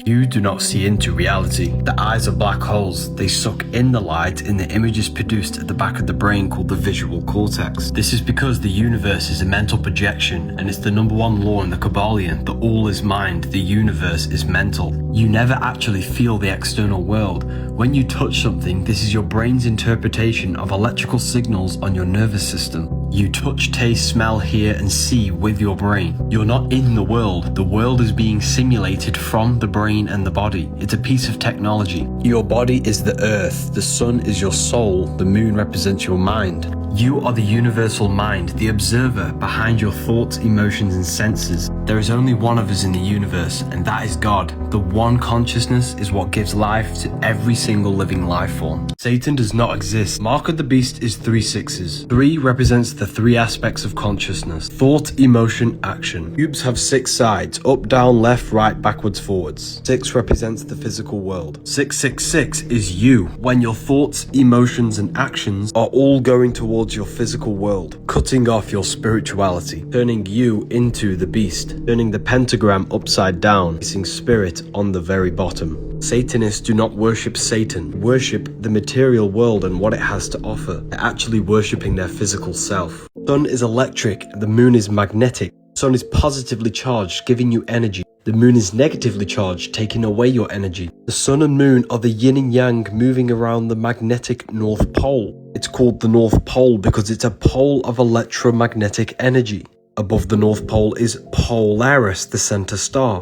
You do not see into reality. The eyes are black holes. They suck in the light in the images produced at the back of the brain called the visual cortex. This is because the universe is a mental projection, and it's the #1 law in the Kabbalion that all is mind, the universe is mental. You never actually feel the external world. When you touch something, this is your brain's interpretation of electrical signals on your nervous system. You touch, taste, smell, hear, and see with your brain. You're not in the world. The world is being simulated from the brain and the body. It's a piece of technology. Your body is the earth. The sun is your soul. The moon represents your mind. You are the universal mind, the observer behind your thoughts, emotions, and senses. There is only one of us in the universe, and that is God. The one consciousness is what gives life to every single living life form. Satan does not exist. Mark of the beast is 3 sixes. 3 represents the 3 aspects of consciousness: thought, emotion, action. Cubes have 6 sides: up, down, left, right, backwards, forwards. 6 represents the physical world. 666 is you, when your thoughts, emotions, and actions are all going towards your physical world, cutting off your spirituality, turning you into the beast, turning the pentagram upside down, placing spirit on the very bottom. Satanists do not worship Satan, worship the material world and what it has to offer. They're actually worshipping their physical self. The sun is electric, the moon is magnetic. The sun is positively charged, giving you energy. The moon is negatively charged, taking away your energy. The sun and moon are the yin and yang moving around the magnetic North Pole. It's called the North Pole because it's a pole of electromagnetic energy. Above the North Pole is Polaris, the center star.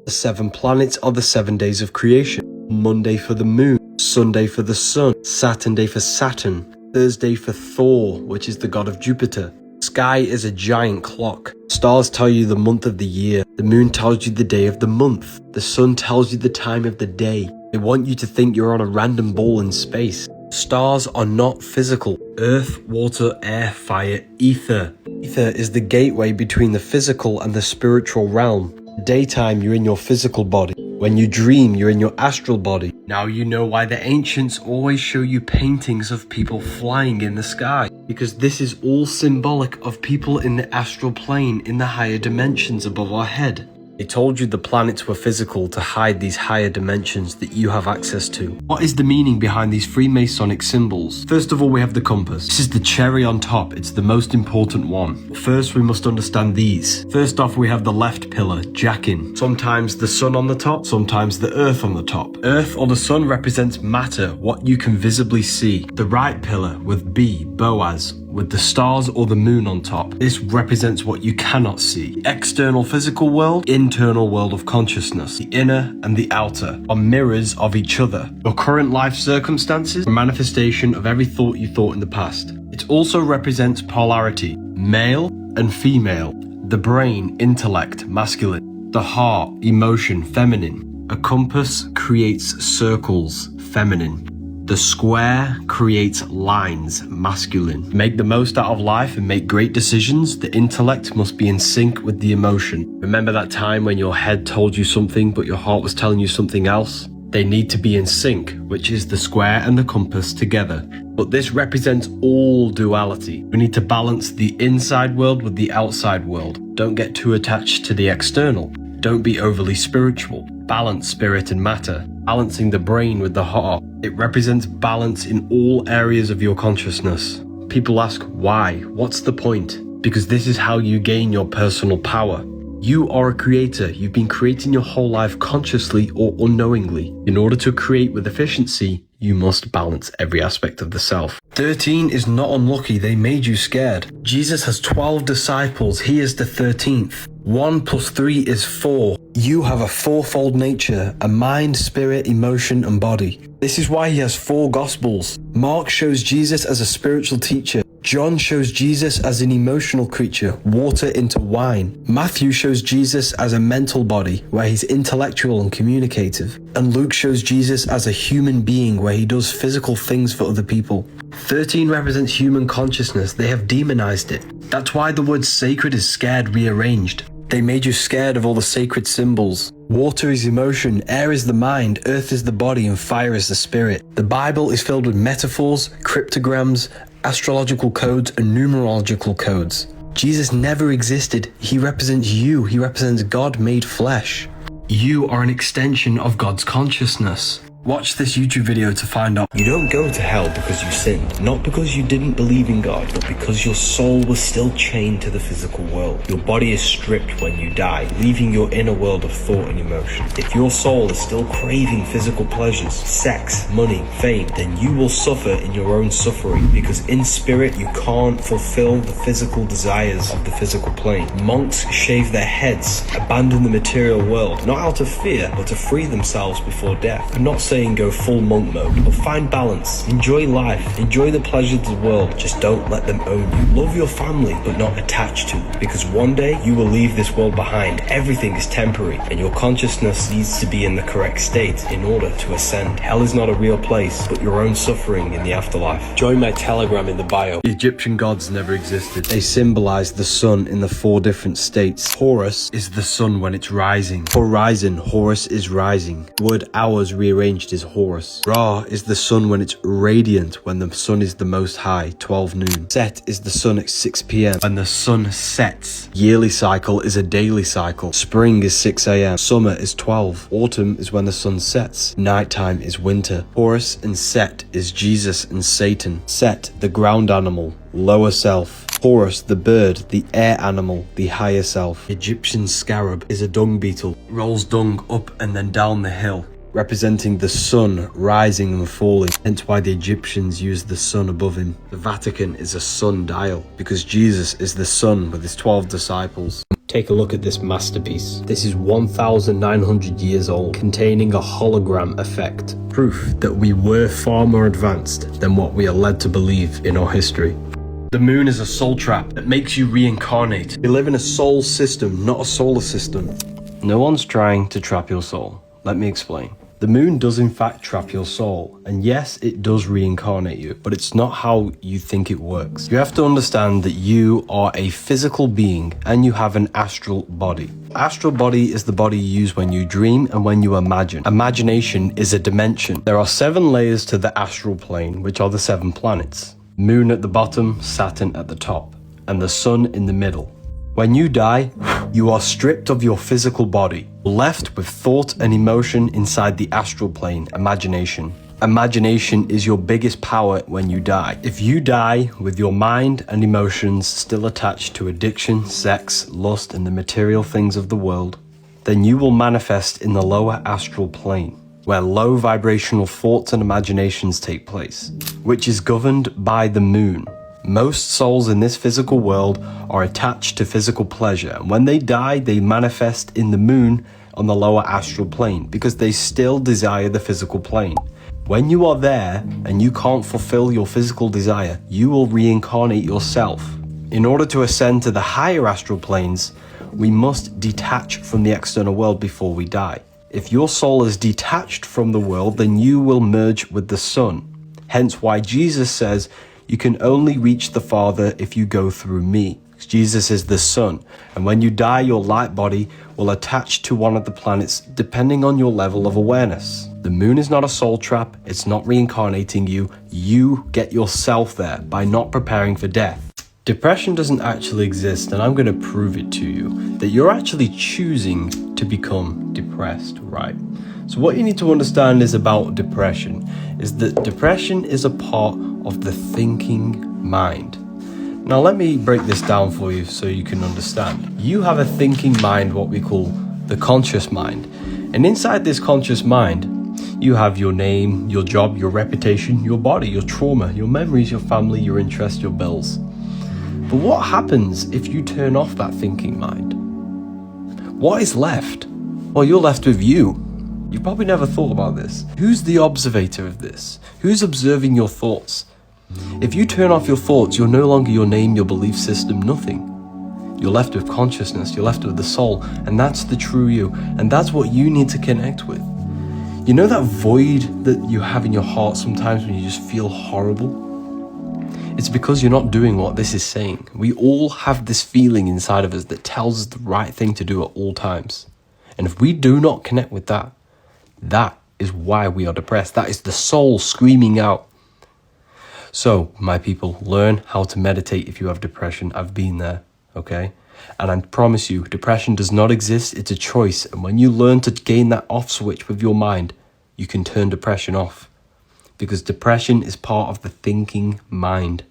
The 7 planets are the 7 days of creation. Monday for the moon, Sunday for the sun, Saturday for Saturn, Thursday for Thor, which is the god of Jupiter. Sky is a giant clock. Stars tell you the month of the year. The moon tells you the day of the month. The sun tells you the time of the day. They want you to think you're on a random ball in space. Stars are not physical. Earth, water, air, fire, ether. Ether is the gateway between the physical and the spiritual realm. Daytime, you're in your physical body. When you dream, you're in your astral body. Now you know why the ancients always show you paintings of people flying in the sky. Because this is all symbolic of people in the astral plane, in the higher dimensions above our head. They told you the planets were physical to hide these higher dimensions that you have access to. What is the meaning behind these Freemasonic symbols? First of all, we have the compass. This is the cherry on top. It's the most important one. First, we must understand these. First off, we have the left pillar, Jackin. Sometimes the sun on the top, sometimes the earth on the top. Earth or the sun represents matter, what you can visibly see. The right pillar with B, Boaz, with the stars or the moon on top. This represents what you cannot see. External physical world, internal world of consciousness. The inner and the outer are mirrors of each other. Your current life circumstances, a manifestation of every thought you thought in the past. It also represents polarity, male and female. The brain, intellect, masculine. The heart, emotion, feminine. A compass creates circles, feminine. The square creates lines, masculine. To make the most out of life and make great decisions, the intellect must be in sync with the emotion. Remember that time when your head told you something but your heart was telling you something else? They need to be in sync, which is the square and the compass together. But this represents all duality. We need to balance the inside world with the outside world. Don't get too attached to the external. Don't be overly spiritual. Balance spirit and matter. Balancing the brain with the heart. It represents balance in all areas of your consciousness. People ask why? What's the point? Because this is how you gain your personal power. You are a creator. You've been creating your whole life consciously or unknowingly. In order to create with efficiency, you must balance every aspect of the self. 13 is not unlucky. They made you scared. Jesus has 12 disciples. He is the 13th. 1 plus 3 is 4. You have a fourfold nature, a mind, spirit, emotion, and body. This is why he has 4 gospels. Mark shows Jesus as a spiritual teacher. John shows Jesus as an emotional creature, water into wine. Matthew shows Jesus as a mental body, where he's intellectual and communicative. And Luke shows Jesus as a human being, where he does physical things for other people. 13 represents human consciousness. They have demonized it. That's why the word sacred is scared rearranged. They made you scared of all the sacred symbols. Water is emotion, air is the mind, earth is the body, and fire is the spirit. The Bible is filled with metaphors, cryptograms, astrological codes, and numerological codes. Jesus never existed. He represents you. He represents God made flesh. You are an extension of God's consciousness. Watch this YouTube video to find out. You don't go to hell because you sinned, not because you didn't believe in God, but because your soul was still chained to the physical world. Your body is stripped when you die, leaving your inner world of thought and emotion. If your soul is still craving physical pleasures, sex, money, fame, then you will suffer in your own suffering, because in spirit you can't fulfill the physical desires of the physical plane. Monks shave their heads, abandon the material world, not out of fear, but to free themselves before death. I'm not saying saying go full monk mode, but find balance. Enjoy life. Enjoy the pleasures of the world. Just don't let them own you. Love your family, but not attached to it. Because one day, you will leave this world behind. Everything is temporary, and your consciousness needs to be in the correct state in order to ascend. Hell is not a real place, but your own suffering in the afterlife. Join my Telegram in the bio. The Egyptian gods never existed. They symbolize the sun in the 4 different states. Horus is the sun when it's rising. Horizon, Horus is rising. The word hours rearranged is Horus. Ra is the sun when it's radiant, when the sun is the most high, 12 noon. Set is the sun at 6 p.m. when the sun sets. Yearly cycle is a daily cycle. Spring is 6 a.m. Summer is 12. Autumn is when the sun sets. Nighttime is winter. Horus and Set is Jesus and Satan. Set, the ground animal, lower self. Horus, the bird, the air animal, the higher self. Egyptian scarab is a dung beetle. Rolls dung up and then down the hill, representing the sun rising and falling, hence why the Egyptians used the sun above him. The Vatican is a sundial, because Jesus is the sun with his 12 disciples. Take a look at this masterpiece. This is 1,900 years old, containing a hologram effect, proof that we were far more advanced than what we are led to believe in our history. The moon is a soul trap that makes you reincarnate. We live in a soul system, not a solar system. No one's trying to trap your soul. Let me explain. The moon does in fact trap your soul, and yes, it does reincarnate you, but it's not how you think it works. You have to understand that you are a physical being and you have an astral body. Astral body is the body you use when you dream and when you imagine. Imagination is a dimension. There are 7 layers to the astral plane, which are the 7 planets. Moon at the bottom, Saturn at the top, and the sun in the middle. When you die, you are stripped of your physical body, left with thought and emotion inside the astral plane, imagination. Imagination is your biggest power when you die. If you die with your mind and emotions still attached to addiction, sex, lust, and the material things of the world, then you will manifest in the lower astral plane, where low vibrational thoughts and imaginations take place, which is governed by the moon. Most souls in this physical world are attached to physical pleasure, and when they die, they manifest in the moon on the lower astral plane because they still desire the physical plane. When you are there and you can't fulfill your physical desire, you will reincarnate yourself. In order to ascend to the higher astral planes, we must detach from the external world before we die. If your soul is detached from the world, then you will merge with the sun. Hence why Jesus says, you can only reach the Father if you go through me. Jesus is the sun, and when you die, your light body will attach to one of the planets depending on your level of awareness. The moon is not a soul trap, it's not reincarnating you. You get yourself there by not preparing for death. Depression doesn't actually exist, and I'm going to prove it to you, that you're actually choosing to become depressed, right? So what you need to understand is about depression, is that depression is a part of the thinking mind. Now let me break this down for you so you can understand. You have a thinking mind, what we call the conscious mind. And inside this conscious mind, you have your name, your job, your reputation, your body, your trauma, your memories, your family, your interests, your bills. But what happens if you turn off that thinking mind? What is left? Well, you're left with you. You've probably never thought about this. Who's the observator of this? Who's observing your thoughts? If you turn off your thoughts, you're no longer your name, your belief system, nothing. You're left with consciousness, you're left with the soul, and that's the true you, and that's what you need to connect with. You know that void that you have in your heart sometimes when you just feel horrible? It's because you're not doing what this is saying. We all have this feeling inside of us that tells us the right thing to do at all times. And if we do not connect with that, that is why we are depressed. That is the soul screaming out. So, my people, learn how to meditate if you have depression. I've been there, okay? And I promise you, depression does not exist. It's a choice. And when you learn to gain that off switch with your mind, you can turn depression off. Because depression is part of the thinking mind.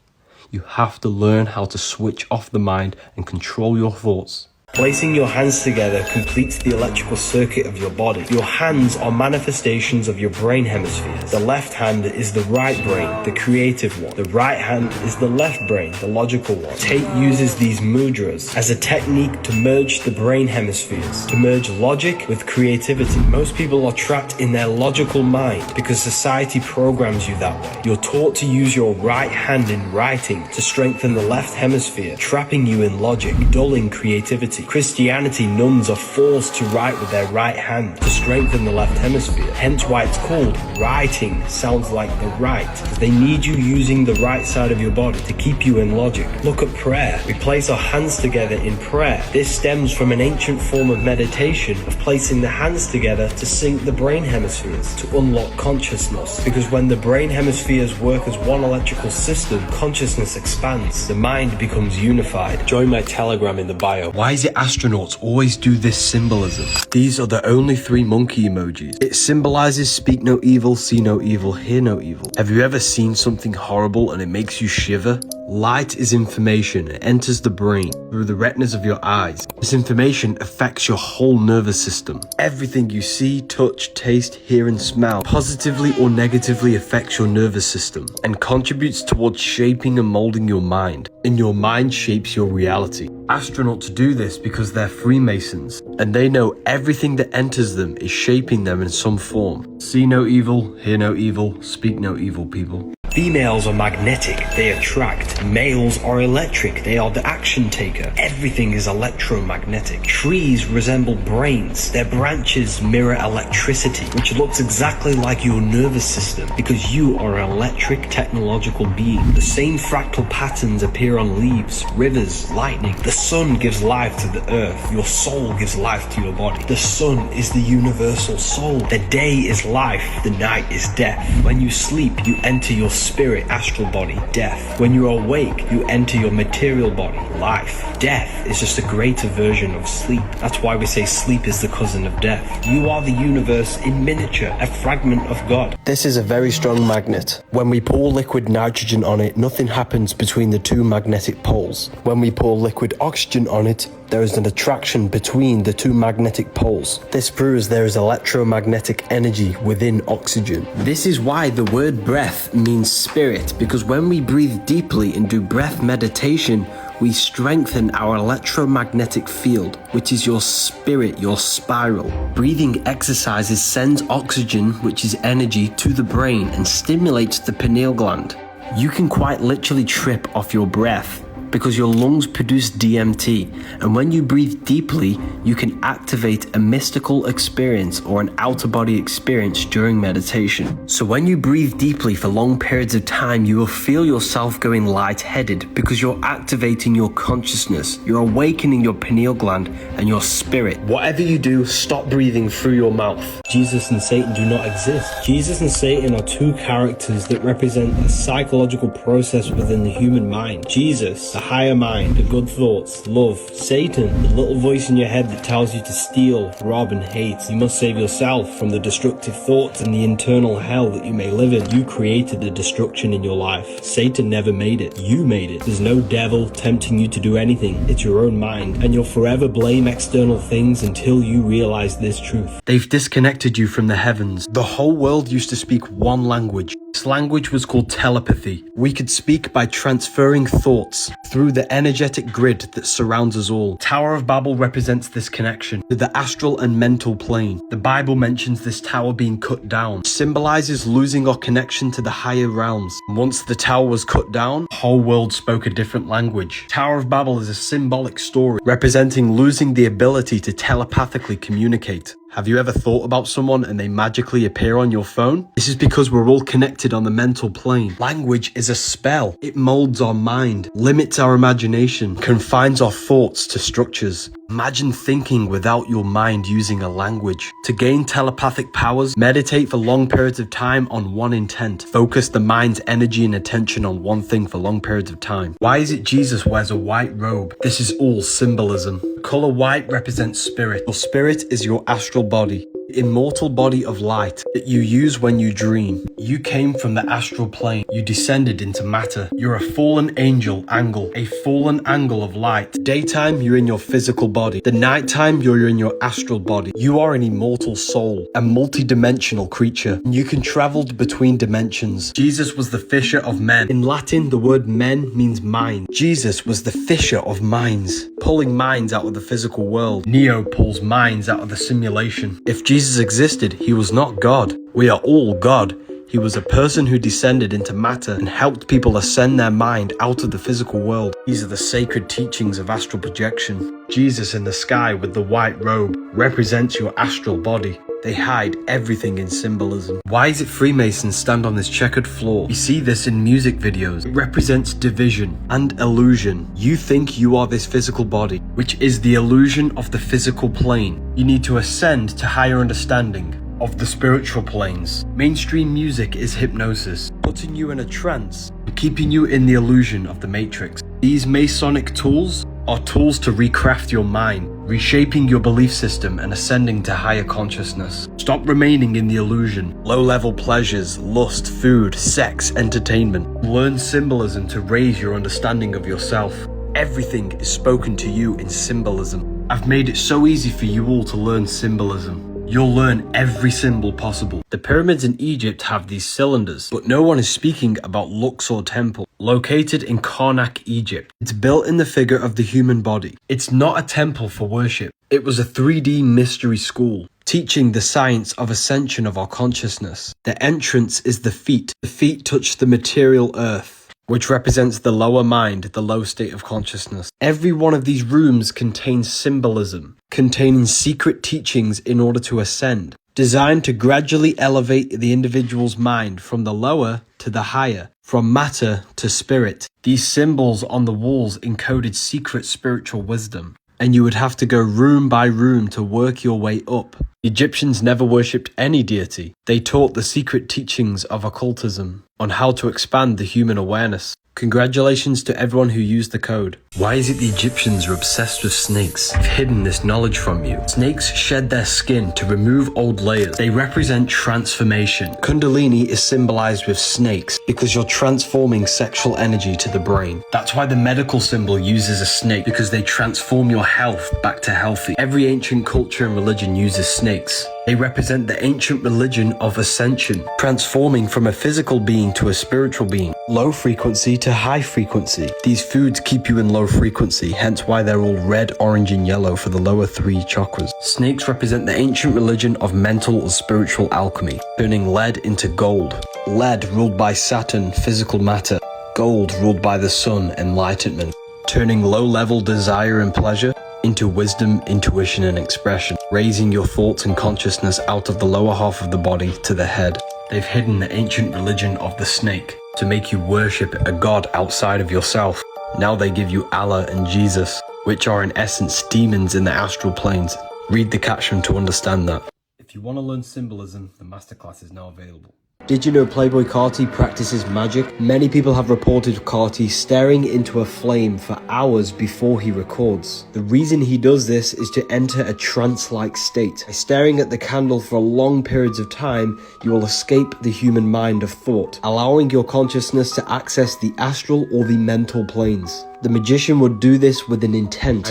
You have to learn how to switch off the mind and control your thoughts. Placing your hands together completes the electrical circuit of your body. Your hands are manifestations of your brain hemispheres. The left hand is the right brain, the creative one. The right hand is the left brain, the logical one. Tate uses these mudras as a technique to merge the brain hemispheres, to merge logic with creativity. Most people are trapped in their logical mind because society programs you that way. You're taught to use your right hand in writing to strengthen the left hemisphere, trapping you in logic, dulling creativity. Christianity, nuns are forced to write with their right hand to strengthen the left hemisphere. Hence why it's called writing. Sounds like the right, because they need you using the right side of your body to keep you in logic. Look at prayer. We place our hands together in prayer. This stems from an ancient form of meditation of placing the hands together to sync the brain hemispheres, to unlock consciousness. Because when the brain hemispheres work as one electrical system, consciousness expands. The mind becomes unified. Join my Telegram in the bio. Why is it astronauts always do this symbolism? These are the only 3 monkey emojis. It symbolizes speak no evil, see no evil, hear no evil. Have you ever seen something horrible and it makes you shiver? Light is information. It enters the brain through the retinas of your eyes. This information affects your whole nervous system. Everything you see, touch, taste, hear and smell positively or negatively affects your nervous system and contributes towards shaping and molding your mind. And your mind shapes your reality. Astronauts do this because they're Freemasons and they know everything that enters them is shaping them in some form. See no evil, hear no evil, speak no evil, people. Females are magnetic, they attract. Males are electric, they are the action taker. Everything is electromagnetic. Trees resemble brains. Their branches mirror electricity, which looks exactly like your nervous system because you are an electric technological being. The same fractal patterns appear on leaves, rivers, lightning. The sun gives life to the earth. Your soul gives life to your body. The sun is the universal soul. The day is life, the night is death. When you sleep, you enter your spirit, astral body, death. When you are awake, you enter your material body, life. Death is just a greater version of sleep. That's why we say sleep is the cousin of death. You are the universe in miniature, a fragment of God. This is a very strong magnet. When we pour liquid nitrogen on it, nothing happens between the 2 magnetic poles. When we pour liquid oxygen on it, there is an attraction between the 2 magnetic poles. This proves there is electromagnetic energy within oxygen. This is why the word breath means spirit, because when we breathe deeply and do breath meditation, we strengthen our electromagnetic field, which is your spirit, your spiral. Breathing exercises sends oxygen, which is energy, to the brain and stimulates the pineal gland. You can quite literally trip off your breath because your lungs produce DMT, and when you breathe deeply, you can activate a mystical experience or an out-of-body experience during meditation. So when you breathe deeply for long periods of time, you will feel yourself going lightheaded because you're activating your consciousness, you're awakening your pineal gland and your spirit. Whatever you do, stop breathing through your mouth. Jesus and Satan do not exist. Jesus and Satan are 2 characters that represent a psychological process within the human mind. Jesus, the higher mind, the good thoughts, love. Satan, the little voice in your head that tells you to steal, rob and hate. You must save yourself from the destructive thoughts and the internal hell that you may live in. You created the destruction in your life. Satan never made it. You made it. There's no devil tempting you to do anything. It's your own mind. And you'll forever blame external things until you realize this truth. They've disconnected you from the heavens. The whole world used to speak one language. This language was called telepathy. We could speak by transferring thoughts through the energetic grid that surrounds us all. Tower of Babel represents this connection to the astral and mental plane. The Bible mentions this tower being cut down. It symbolizes losing our connection to the higher realms. Once the tower was cut down, the whole world spoke a different language. Tower of Babel is a symbolic story representing losing the ability to telepathically communicate. Have you ever thought about someone and they magically appear on your phone? This is because we're all connected on the mental plane. Language is a spell. It molds our mind, limits our imagination, confines our thoughts to structures. Imagine thinking without your mind using a language. To gain telepathic powers, meditate for long periods of time on one intent. Focus the mind's energy and attention on one thing for long periods of time. Why is it Jesus wears a white robe? This is all symbolism. The color white represents spirit. Your spirit is your astral body. Immortal body of light that you use when you dream. You came from the astral plane. You descended into matter. You're a fallen angel angle, a fallen angle of light. Daytime, you're in your physical body. The nighttime, you're in your astral body. You are an immortal soul, a multi-dimensional creature. You can travel between dimensions. Jesus was the fisher of men. In Latin, the word men means mind. Jesus was the fisher of minds, pulling minds out of the physical world. Neo pulls minds out of the simulation. If Jesus existed, he was not God. We are all God. He was a person who descended into matter and helped people ascend their mind out of the physical world. These are the sacred teachings of astral projection. Jesus in the sky with the white robe represents your astral body. They hide everything in symbolism. Why is it Freemasons stand on this checkered floor? We see this in music videos. It represents division and illusion. You think you are this physical body, which is the illusion of the physical plane. You need to ascend to higher understanding of the spiritual planes. Mainstream music is hypnosis, putting you in a trance and keeping you in the illusion of the matrix. These Masonic tools are tools to recraft your mind, reshaping your belief system and ascending to higher consciousness. Stop remaining in the illusion. Low-level pleasures, lust, food, sex, entertainment. Learn symbolism to raise your understanding of yourself. Everything is spoken to you in symbolism. I've made it so easy for you all to learn symbolism. You'll learn every symbol possible. The pyramids in Egypt have these cylinders, but no one is speaking about Luxor Temple, located in Karnak, Egypt. It's built in the figure of the human body. It's not a temple for worship. It was a 3D mystery school, teaching the science of ascension of our consciousness. The entrance is the feet. The feet touch the material earth, which represents the lower mind, the low state of consciousness. Every one of these rooms contains symbolism, containing secret teachings in order to ascend, designed to gradually elevate the individual's mind from the lower to the higher, from matter to spirit. These symbols on the walls encoded secret spiritual wisdom, and you would have to go room by room to work your way up. The Egyptians never worshipped any deity. They taught the secret teachings of occultism on how to expand the human awareness. Congratulations to everyone who used the code. Why is it the Egyptians are obsessed with snakes? They've hidden this knowledge from you. Snakes shed their skin to remove old layers. They represent transformation. Kundalini is symbolized with snakes because you're transforming sexual energy to the brain. That's why the medical symbol uses a snake, because they transform your health back to healthy. Every ancient culture and religion uses snakes. They represent the ancient religion of ascension, transforming from a physical being to a spiritual being, low frequency to high frequency. These foods keep you in low frequency, hence why they're all red, orange, and yellow for the lower 3 chakras. Snakes represent the ancient religion of mental or spiritual alchemy, turning lead into gold. Lead ruled by Saturn, physical matter. Gold ruled by the sun, enlightenment. Turning low-level desire and pleasure into wisdom, intuition, and expression, raising your thoughts and consciousness out of the lower half of the body to the head. They've hidden the ancient religion of the snake to make you worship a god outside of yourself. Now they give you Allah and Jesus, which are in essence demons in the astral planes. Read the caption to understand that. If you want to learn symbolism, the masterclass is now available. Did you know Playboy Carti practices magic? Many people have reported Carti staring into a flame for hours before he records. The reason he does this is to enter a trance-like state. By staring at the candle for long periods of time, you will escape the human mind of thought, allowing your consciousness to access the astral or the mental planes. The magician would do this with an intent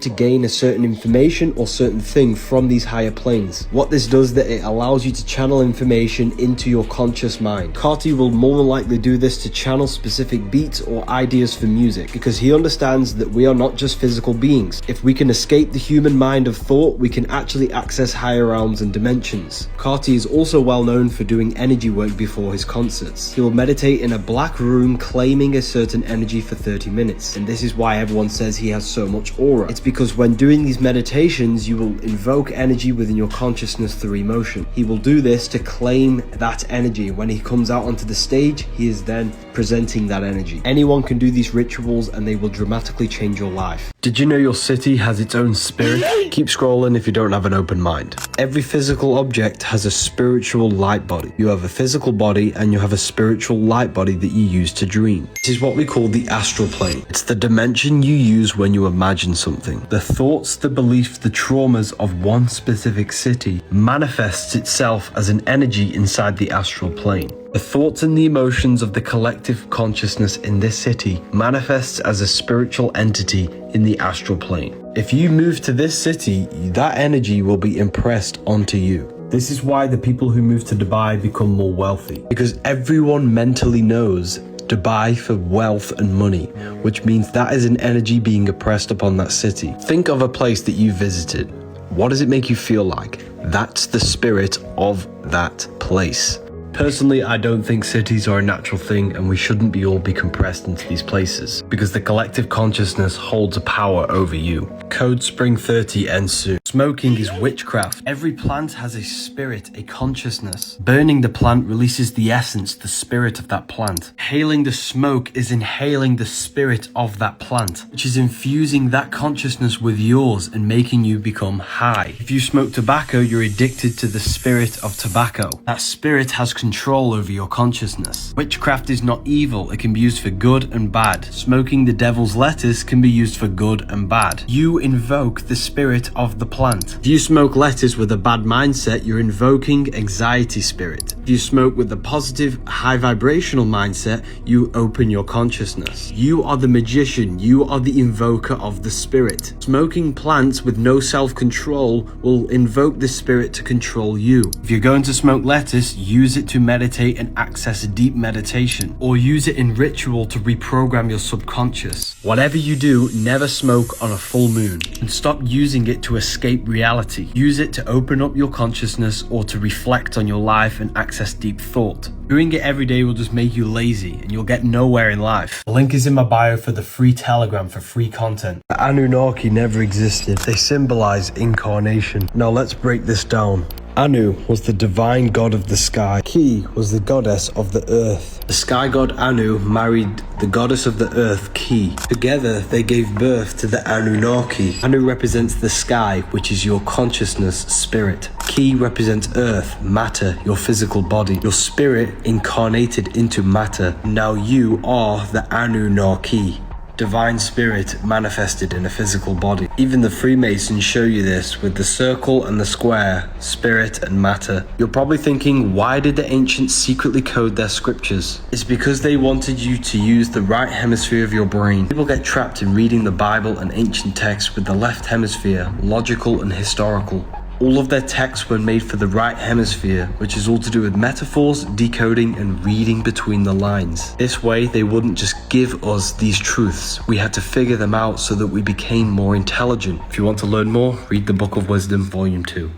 to gain a certain information or certain thing from these higher planes. What this does is that it allows you to channel information into your conscious mind. Carti will more than likely do this to channel specific beats or ideas for music, because he understands that we are not just physical beings. If we can escape the human mind of thought, we can actually access higher realms and dimensions. Carti is also well known for doing energy work before his concerts. He will meditate in a black room claiming a certain energy for 30 minutes. And this is why everyone says he has so much aura. It's because when doing these meditations, you will invoke energy within your consciousness through emotion. He will do this to claim that energy. When he comes out onto the stage, he is then presenting that energy. Anyone can do these rituals and they will dramatically change your life. Did you know your city has its own spirit? Keep scrolling if you don't have an open mind. Every physical object has a spiritual light body. You have a physical body and you have a spiritual light body that you use to dream. This is what we call the astral plane. It's the dimension you use when you imagine something. The thoughts, the beliefs, the traumas of one specific city manifests itself as an energy inside the astral plane. The thoughts and the emotions of the collective consciousness in this city manifests as a spiritual entity in the astral plane. If you move to this city, that energy will be impressed onto you. This is why the people who move to Dubai become more wealthy, because everyone mentally knows Dubai for wealth and money, which means that is an energy being impressed upon that city. Think of a place that you visited. What does it make you feel like? That's the spirit of that place. Personally, I don't think cities are a natural thing and we shouldn't all be compressed into these places because the collective consciousness holds a power over you. Code Spring 30 ends soon. Smoking is witchcraft. Every plant has a spirit, a consciousness. Burning the plant releases the essence, the spirit of that plant. Inhaling the smoke is inhaling the spirit of that plant, which is infusing that consciousness with yours and making you become high. If you smoke tobacco, you're addicted to the spirit of tobacco. That spirit has control over your consciousness. Witchcraft is not evil, it can be used for good and bad. Smoking the devil's lettuce can be used for good and bad. You invoke the spirit of the plant. If you smoke lettuce with a bad mindset, you're invoking anxiety spirit. If you smoke with a positive, high vibrational mindset, you open your consciousness. You are the magician, you are the invoker of the spirit. Smoking plants with no self-control will invoke the spirit to control you. If you're going to smoke lettuce, use it to meditate and access deep meditation, or use it in ritual to reprogram your subconscious. Whatever you do, never smoke on a full moon, and stop using it to escape reality. Use it to open up your consciousness or to reflect on your life and access deep thought. Doing it every day will just make you lazy and you'll get nowhere in life. The link is in my bio for the free Telegram for free content. The Anunnaki never existed. They symbolize incarnation. Now let's break this down. Anu was the divine god of the sky. Ki was the goddess of the earth. The sky god Anu married the goddess of the earth, Ki. Together, they gave birth to the Anunnaki. Anu represents the sky, which is your consciousness, spirit. Ki represents earth, matter, your physical body. Your spirit incarnated into matter. Now you are the Anunnaki. Divine spirit manifested in a physical body. Even the Freemasons show you this with the circle and the square, spirit and matter. You're probably thinking, why did the ancients secretly code their scriptures? It's because they wanted you to use the right hemisphere of your brain. People get trapped in reading the Bible and ancient texts with the left hemisphere, logical and historical. All of their texts were made for the right hemisphere, which is all to do with metaphors, decoding, and reading between the lines. This way, they wouldn't just give us these truths. We had to figure them out so that we became more intelligent. If you want to learn more, read the Book of Wisdom, Volume 2.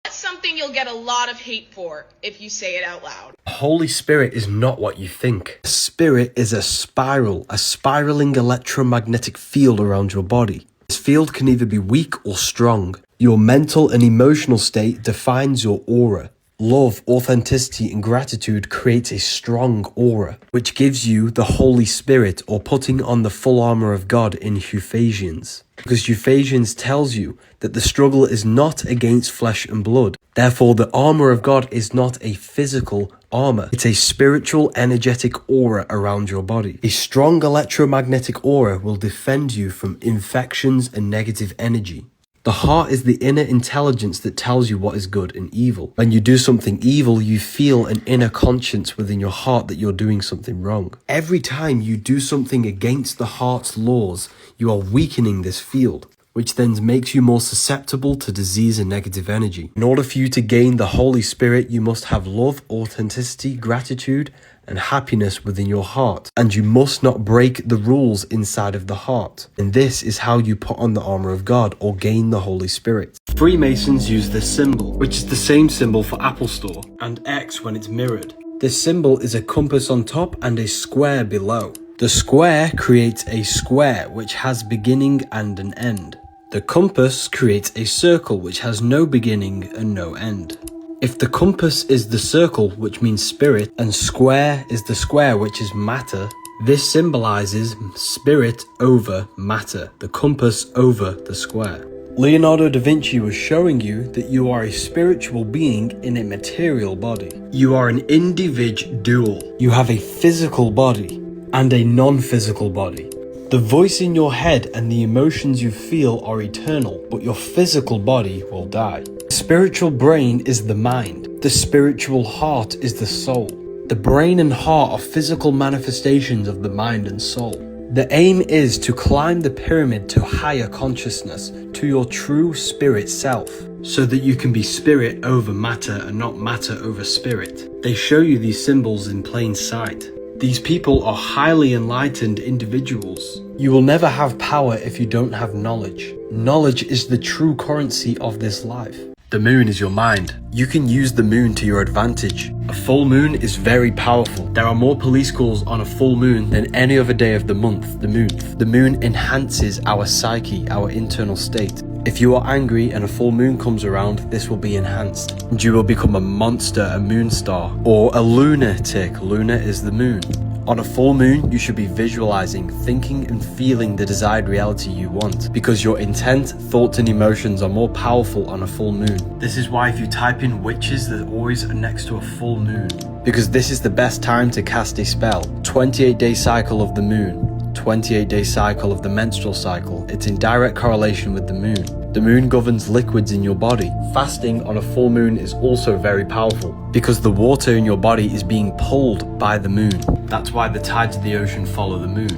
That's something you'll get a lot of hate for if you say it out loud. Holy Spirit is not what you think. Spirit is a spiral, a spiraling electromagnetic field around your body. This field can either be weak or strong. Your mental and emotional state defines your aura. Love, authenticity, and gratitude creates a strong aura, which gives you the Holy Spirit, or putting on the full armor of God in Ephesians. Because Ephesians tells you that the struggle is not against flesh and blood. Therefore, the armor of God is not a physical armor. It's a spiritual, energetic aura around your body. A strong electromagnetic aura will defend you from infections and negative energy. The heart is the inner intelligence that tells you what is good and evil. When you do something evil, you feel an inner conscience within your heart that you're doing something wrong. Every time you do something against the heart's laws, you are weakening this field, which then makes you more susceptible to disease and negative energy. In order for you to gain the Holy Spirit, you must have love, authenticity, gratitude, and happiness within your heart. And you must not break the rules inside of the heart. And this is how you put on the armor of God or gain the Holy Spirit. Freemasons use this symbol, which is the same symbol for Apple Store, and X when it's mirrored. This symbol is a compass on top and a square below. The square creates a square which has beginning and an end. The compass creates a circle which has no beginning and no end. If the compass is the circle, which means spirit, and square is the square, which is matter, This symbolizes spirit over matter, the compass over the square. Leonardo da Vinci was showing you that you are a spiritual being in a material body. You are an individual. You have a physical body and a non-physical body. The voice in your head and the emotions you feel are eternal, but your physical body will die. The spiritual brain is the mind. The spiritual heart is the soul. The brain and heart are physical manifestations of the mind and soul. The aim is to climb the pyramid to higher consciousness, to your true spirit self, so that you can be spirit over matter and not matter over spirit. They show you these symbols in plain sight. These people are highly enlightened individuals. You will never have power if you don't have knowledge. Knowledge is the true currency of this life. The moon is your mind. You can use the moon to your advantage. A full moon is very powerful. There are more police calls on a full moon than any other day of the month, the moon. The moon enhances our psyche, our internal state. If you are angry and a full moon comes around, this will be enhanced. And you will become a monster, a moon star, or a lunatic. Luna is the moon. On a full moon, you should be visualizing, thinking and feeling the desired reality you want, because your intent, thoughts and emotions are more powerful on a full moon. This is why if you type in witches, they're always next to a full moon, because this is the best time to cast a spell. 28-day cycle of the moon, 28-day cycle of the menstrual cycle. It's in direct correlation with the moon. The moon governs liquids in your body. Fasting on a full moon is also very powerful because the water in your body is being pulled by the moon. That's why the tides of the ocean follow the moon.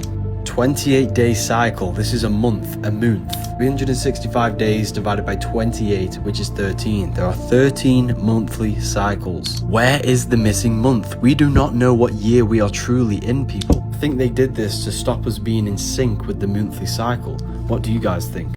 28-day cycle, this is a month, a moon. 365 days divided by 28, which is 13. There are 13 monthly cycles. Where is the missing month? We do not know what year we are truly in, people. I think they did this to stop us being in sync with the monthly cycle. What do you guys think?